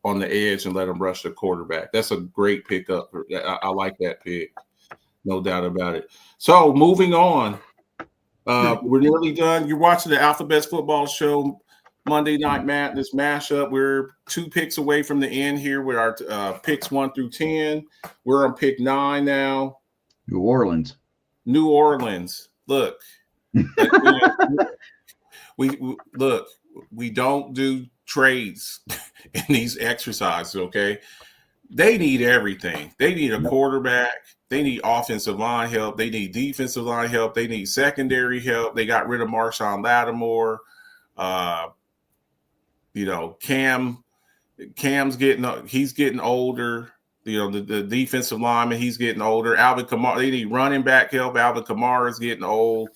on the edge and let him rush the quarterback. That's a great pickup. I like that pick, no doubt about it. So moving on, we're nearly done. You're watching the Alphabets Football Show Monday Night Madness Mashup. We're 2 picks away from the end here with our picks 1 through 10. We're on pick 9 now. New Orleans. Look, we don't do trades in these exercises, okay? They need everything. They need a quarterback. They need offensive line help. They need defensive line help. They need secondary help. They got rid of Marshawn Lattimore. Cam's getting older. The defensive lineman, he's getting older. Alvin Kamara, they need running back help. Alvin Kamara is getting old.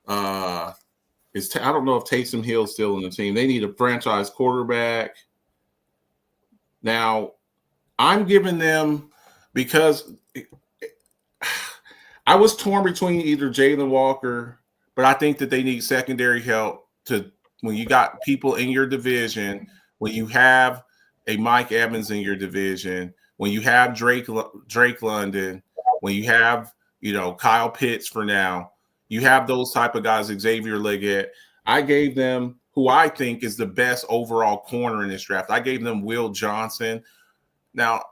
I don't know if Taysom Hill's still in the team. They need a franchise quarterback. Now, I'm giving them, because I was torn between either Jalen Walker, but I think that they need secondary help when you got people in your division, when you have a Mike Evans in your division, when you have Drake London, when you have, Kyle Pitts for now, you have those type of guys, Xavier Legette. I gave them who I think is the best overall corner in this draft. I gave them Will Johnson. Now,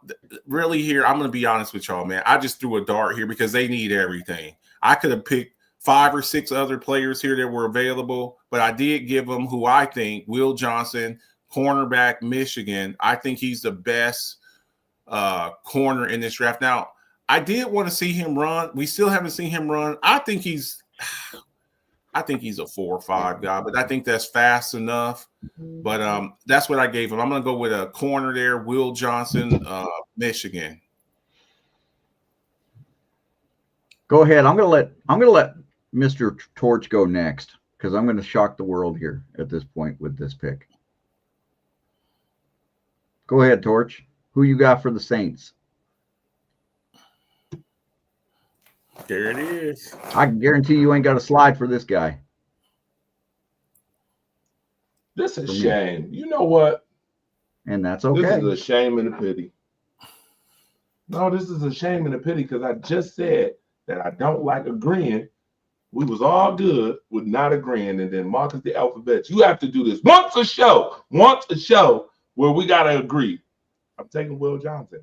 really here, I'm going to be honest with y'all, man. I just threw a dart here because they need everything. I could have picked 5 or 6 other players here that were available, but I did give them who I think, Will Johnson, cornerback, Michigan. I think he's the best corner in this draft. Now, I did want to see him run. We still haven't seen him run. I think he's a 4 or 5 guy, but I think that's fast enough. But that's what I gave him. I'm going to go with a corner there, Will Johnson, Michigan. Go ahead. I'm going to let Mr. Torch go next, because I'm going to shock the world here at this point with this pick. Go ahead, Torch. Who you got for the Saints? There it is. I can guarantee you ain't got a slide for this guy. This is a shame. You know what? And that's okay. This is a shame and a pity. No, this is a shame and a pity, because I just said that I don't like agreeing. We was all good with not agreeing, and then Marcus the Alphabet. You have to do this once a show where we got to agree. I'm taking Will Johnson.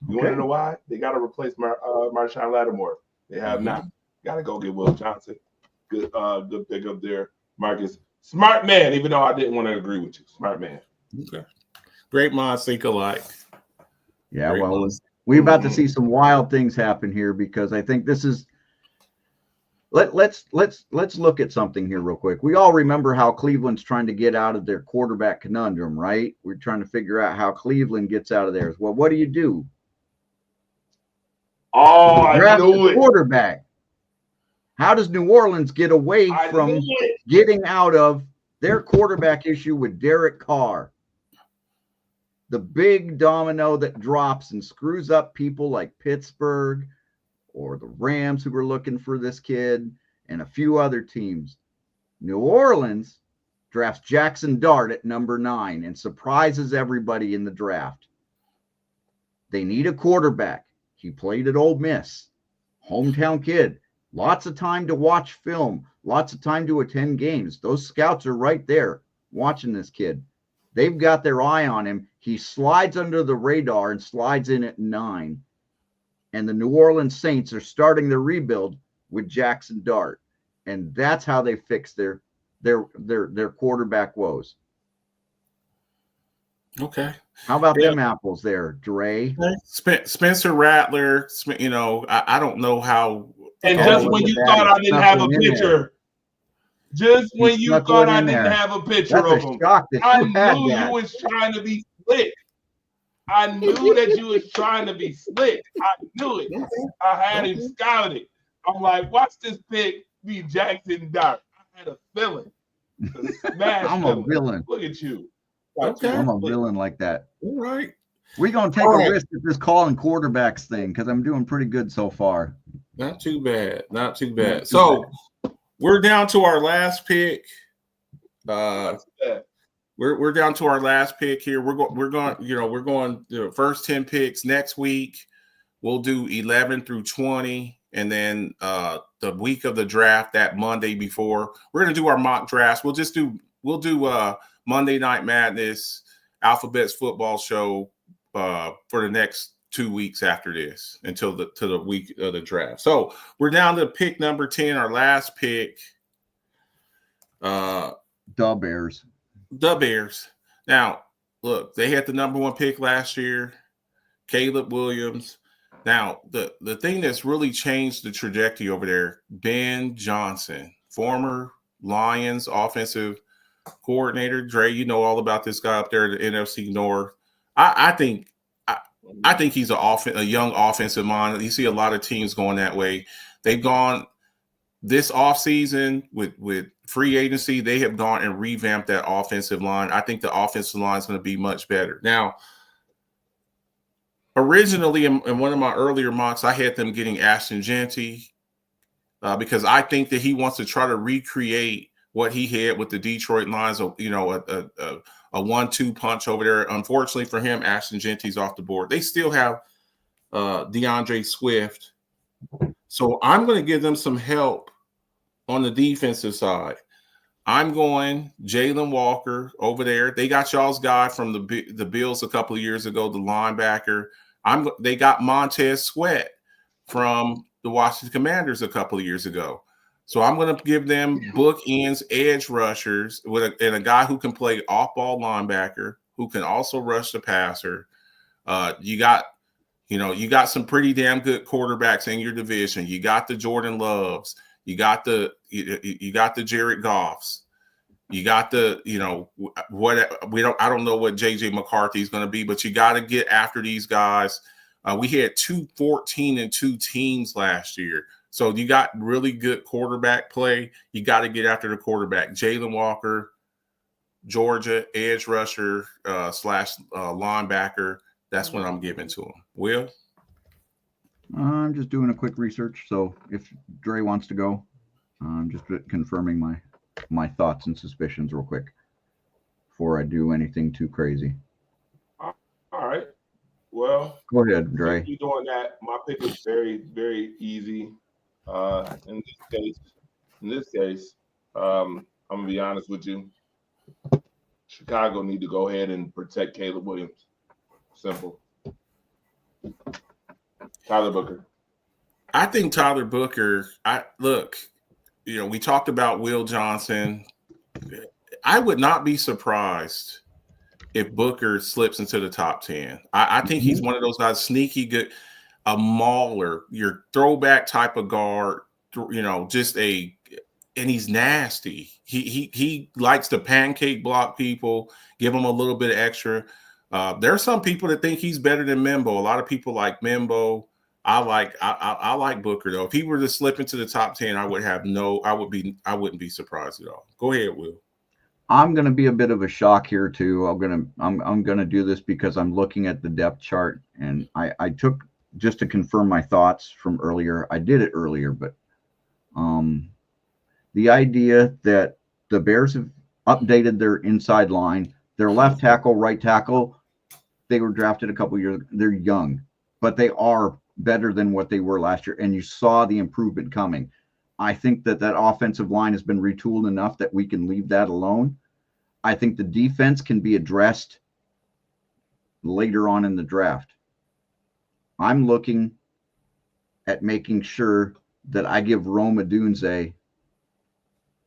You want to know why? They got to replace Marshawn Lattimore. They have not. Got to go get Will Johnson. Good pick up there, Marcus. Smart man, even though I didn't want to agree with you. Smart man. Okay. Great minds think alike. Yeah, Great well, minds. we're about to see some wild things happen here, because I think this is. Let's look at something here real quick. We all remember how Cleveland's trying to get out of their quarterback conundrum, right? We're trying to figure out how Cleveland gets out of theirs. Well, what do? Oh, I knew it. Quarterback. How does New Orleans get away from getting out of their quarterback issue with Derek Carr? The big domino that drops and screws up people like Pittsburgh or the Rams, who were looking for this kid, and a few other teams. New Orleans drafts Jackson Dart at number 9 and surprises everybody in the draft. They need a quarterback. He played at Ole Miss. Hometown kid. Lots of time to watch film. Lots of time to attend games. Those scouts are right there watching this kid. They've got their eye on him. He slides under the radar and slides in at 9. And the New Orleans Saints are starting their rebuild with Jackson Dart. And that's how they fix their quarterback woes. Okay. How about them apples there, Dre? Spencer Rattler, I don't know how. And just when you thought I didn't have a picture, of him, I knew you was trying to be slick. I knew that you was trying to be slick. I knew it. I had him scouted. I'm like, watch this pick be Jackson Dart. I had a feeling. I'm a villain. Look at you. Okay. I'm a villain like that. All right. We're going to take a risk at this calling quarterbacks thing, because I'm doing pretty good so far. Not too bad. So we're down to our last pick. We're down to our last pick here. We're going the first 10 picks next week. We'll do 11 through 20, and then the week of the draft, that Monday before, we're going to do our mock drafts. We'll do Monday Night Madness Alphabets football show for the next 2 weeks after this until the week of the draft. So we're down to pick number 10, our last pick. The Bears. Now, look, they had the number 1 pick last year, Caleb Williams. Now, the thing that's really changed the trajectory over there, Ben Johnson, former Lions offensive coordinator. Dre, you know all about this guy up there at the NFC North. I think he's a young offensive mind. You see a lot of teams going that way. They've gone this offseason with free agency. They have gone and revamped that offensive line. I think the offensive line is going to be much better. Now, originally in one of my earlier mocks, I had them getting Ashton Jeanty because I think that he wants to try to recreate what he had with the Detroit Lions, a 1-2 punch over there. Unfortunately for him, Ashton Jeanty's off the board. They still have DeAndre Swift. So I'm going to give them some help on the defensive side. I'm going Jalen Walker over there. They got y'all's guy from the Bills a couple of years ago, the linebacker. They got Montez Sweat from the Washington Commanders a couple of years ago. So I'm going to give them bookends, edge rushers, and a guy who can play off-ball linebacker, who can also rush the passer. You got some pretty damn good quarterbacks in your division. You got the Jordan Loves. You got the Jared Goffs. You got I don't know what JJ McCarthy is going to be, but you got to get after these guys. We had 2 14-2 teams last year. So you got really good quarterback play. You got to get after the quarterback. Jalen Walker, Georgia, edge rusher / linebacker. That's what I'm giving to him. Will? I'm just doing a quick research. So if Dre wants to go, I'm just confirming my thoughts and suspicions real quick before I do anything too crazy. All right. Well, go ahead, Dre. You doing that? My pick is very, very easy. In this case, I'm gonna be honest with you. Chicago need to go ahead and protect Caleb Williams. Simple. Tyler Booker. I think Tyler Booker. We talked about Will Johnson. I would not be surprised if Booker slips into the top 10. I think he's one of those guys, sneaky good. A mauler, your throwback type of guard, and he's nasty. He likes to pancake block people, give them a little bit of extra. There are some people that think he's better than Mimbo. A lot of people like Mimbo. I like Booker though. If he were to slip into the top 10, I wouldn't be surprised at all. Go ahead, Will. I'm going to be a bit of a shock here too. I'm going to do this because I'm looking at the depth chart, and I took, just to confirm my thoughts from earlier. I did it earlier, but the idea that the Bears have updated their inside line, their left tackle, right tackle, they were drafted a couple years. They're young, but they are better than what they were last year, and you saw the improvement coming. I think that offensive line has been retooled enough that we can leave that alone. I think the defense can be addressed later on in the draft. I'm looking at making sure that I give Rome Odunze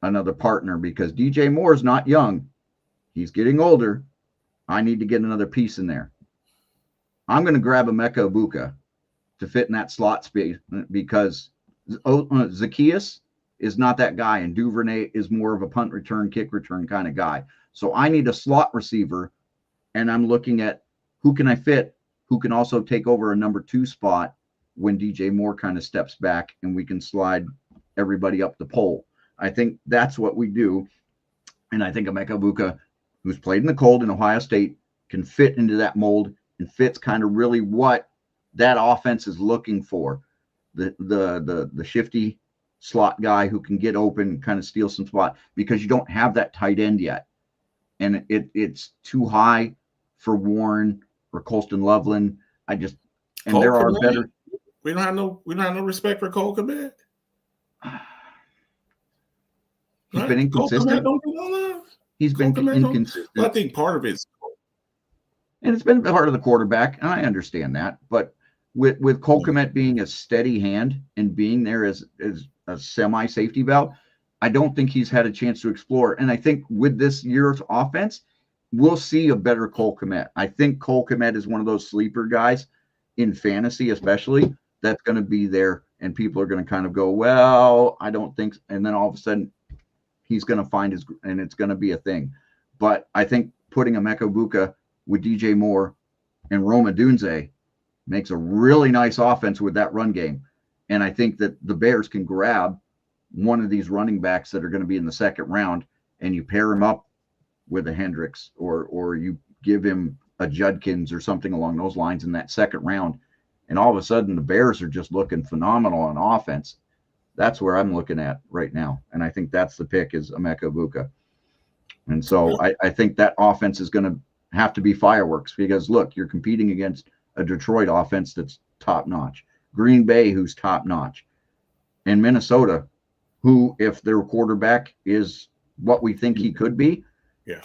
another partner, because DJ Moore is not young. He's getting older. I need to get another piece in there. I'm going to grab Emeka Egbuka to fit in that slot space, because Zacchaeus is not that guy, and Duvernay is more of a punt return, kick return kind of guy. So I need a slot receiver, and I'm looking at who can I fit, who can also take over a number 2 spot when DJ Moore kind of steps back, and we can slide everybody up the pole. I think that's what we do. And I think Emeka Egbuka, who's played in the cold in Ohio State, can fit into that mold and fits kind of really what that offense is looking for. The shifty slot guy who can get open and kind of steal some spot, because you don't have that tight end yet. And it's too high for Warren or Colston Loveland. There are better. We don't have no respect for Cole Kmet. He's been inconsistent. He's been inconsistent. I think part of it's, and it's been part of the quarterback, and I understand that. But with Cole Kmet being a steady hand and being there as a semi safety valve, I don't think he's had a chance to explore. And I think with this year's offense, we'll see a better Cole Kmet. I think Cole Kmet is one of those sleeper guys in fantasy, especially, that's going to be there, and people are going to kind of go, well, I don't think, and then all of a sudden he's going to find his, and it's going to be a thing. But I think putting Emeka Buka with DJ Moore and Roma Dunze makes a really nice offense with that run game. And I think that the Bears can grab one of these running backs that are going to be in the second round, and you pair him up with a Hendricks, or you give him a Judkins or something along those lines in that second round. And all of a sudden the Bears are just looking phenomenal on offense. That's where I'm looking at right now. And I think that's the pick, is Emeka Buka. And so I think that offense is going to have to be fireworks, because look, you're competing against a Detroit offense that's top notch, Green Bay, who's top notch, and Minnesota, who, if their quarterback is what we think he could be,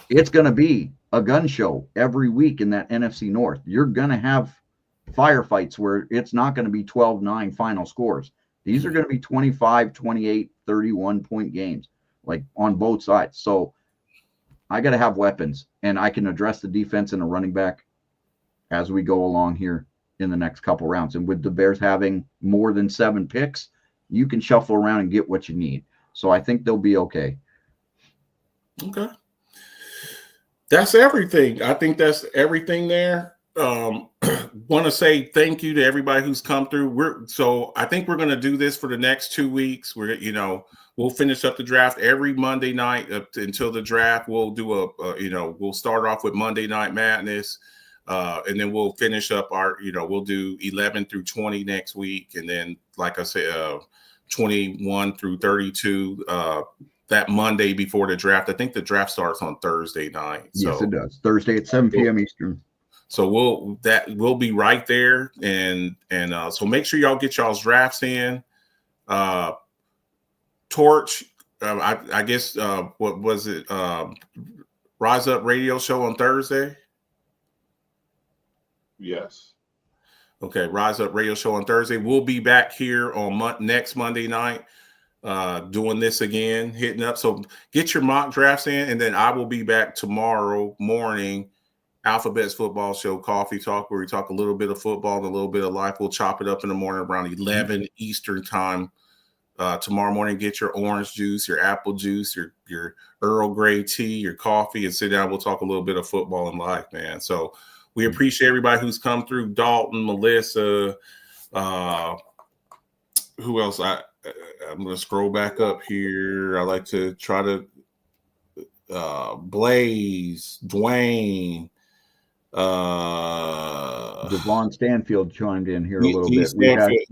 it's going to be a gun show every week in that NFC North. You're going to have firefights where it's not going to be 12-9 final scores. These are going to be 25, 28, 31 point games, like on both sides. So I got to have weapons, and I can address the defense and a running back as we go along here in the next couple rounds. And with the Bears having more than 7 picks, you can shuffle around and get what you need. So I think they'll be okay. Okay. That's everything. I think that's everything there. Want to say thank you to everybody who's come through. So I think we're going to do this for the next 2 weeks. We'll finish up the draft every Monday night until the draft. We'll do we'll start off with Monday Night Madness, and then we'll finish up we'll do 11 through 20 next week, and then, like I said, 21 through 32 that Monday before the draft. I think the draft starts on Thursday night. Yes, it does. Thursday at 7 p.m. Eastern. So we'll be right there, and so make sure y'all get y'all's drafts in. Torch, I guess what was it? Rise Up Radio Show on Thursday. Yes. Okay, Rise Up Radio Show on Thursday. We'll be back here on next Monday night, doing this again, hitting up. So get your mock drafts in, and then I will be back tomorrow morning. Alphabet's Football Show, Coffee Talk, where we talk a little bit of football and a little bit of life. We'll chop it up in the morning around 11 Eastern time. Tomorrow morning, get your orange juice, your apple juice, your Earl Grey tea, your coffee, and sit down. We'll talk a little bit of football and life, man. So we appreciate everybody who's come through. Dalton, Melissa, who else? I'm going to scroll back up here. I like to try to Blaze, Dwayne, Devon Stanfield chimed in here a little bit.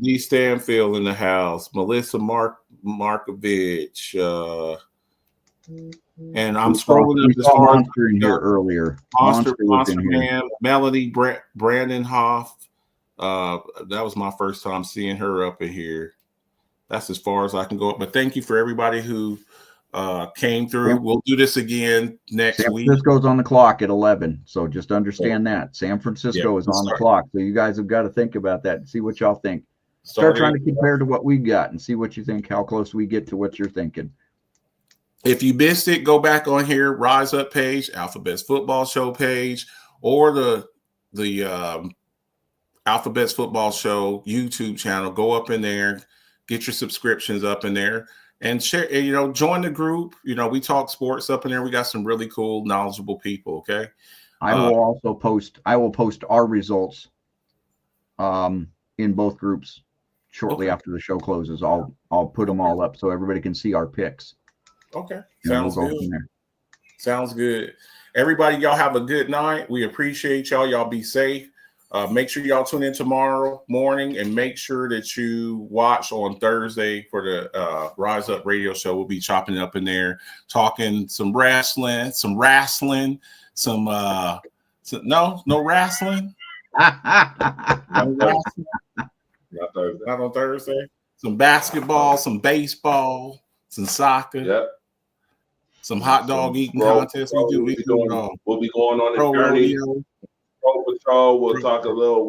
D. Stanfield in the house. Melissa Markovich. And I'm scrolling up as far as in here earlier. Monster Man, Melody Brandon Hoff. That was my first time seeing her up in here. That's as far as I can go up. But thank you for everybody who came through. We'll do this again next week. San Francisco's on the clock at 11, so just understand that San Francisco is on the clock. So you guys have got to think about that and see what y'all think. Start trying to compare to what we've got and see what you think, how close we get to what you're thinking. If you missed it, go back on here, Rise Up page, Alphabet's Football Show page, or the Alphabet's Football Show YouTube channel. Go up in there, get your subscriptions up in there, and share. Join the group. We talk sports up in there. We got some really cool, knowledgeable people. Okay. I will also post. I will post our results in both groups shortly after the show closes. I'll put them all up so everybody can see our picks. Okay. Sounds good. Sounds good. Everybody, y'all have a good night. We appreciate y'all. Y'all be safe. Make sure y'all tune in tomorrow morning, and make sure that you watch on Thursday for the Rise Up Radio Show. We'll be chopping it up in there, talking some wrestling, no wrestling. No wrestling. Not on Thursday. Some basketball, some baseball, some soccer. Yep. Some hot dog eating contests. We'll be going on a journey. Pro Patrol. We'll talk a little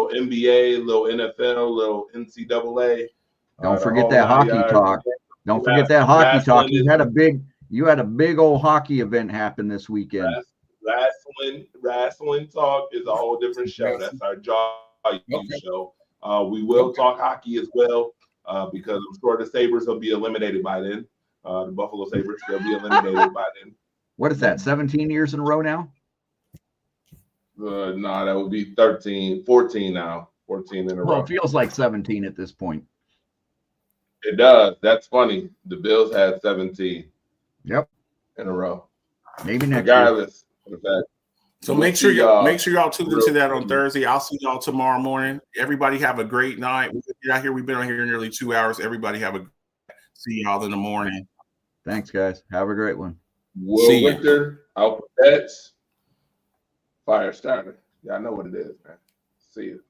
NBA, a little NFL, a little NCAA. Don't forget that hockey talk. Don't forget that hockey talk. You had a big old hockey event happen this weekend. Wrestling talk is a whole different show. That's our Jaw Okay. show. We will talk hockey as well because I'm sure the Sabres will be eliminated by then. The Buffalo Sabres, they'll be eliminated by then. What is that? 17 years in a row now? No, that would be 14 now. 14 in a Well, row. it feels like 17 at this point. It does. That's funny. The Bills had 17 Yep. in a row. Maybe next year. Regardless of the fact. So We'll make sure see, y'all tune into that on soon. Thursday. I'll see y'all tomorrow morning. Everybody have a great night. We've been out here. We've been on here nearly 2 hours. Everybody have a see y'all in the morning. Thanks, guys. Have a great one. Will See ya. Winter, Alpha Bets, Fire Starter. Y'all know what it is, man. See you.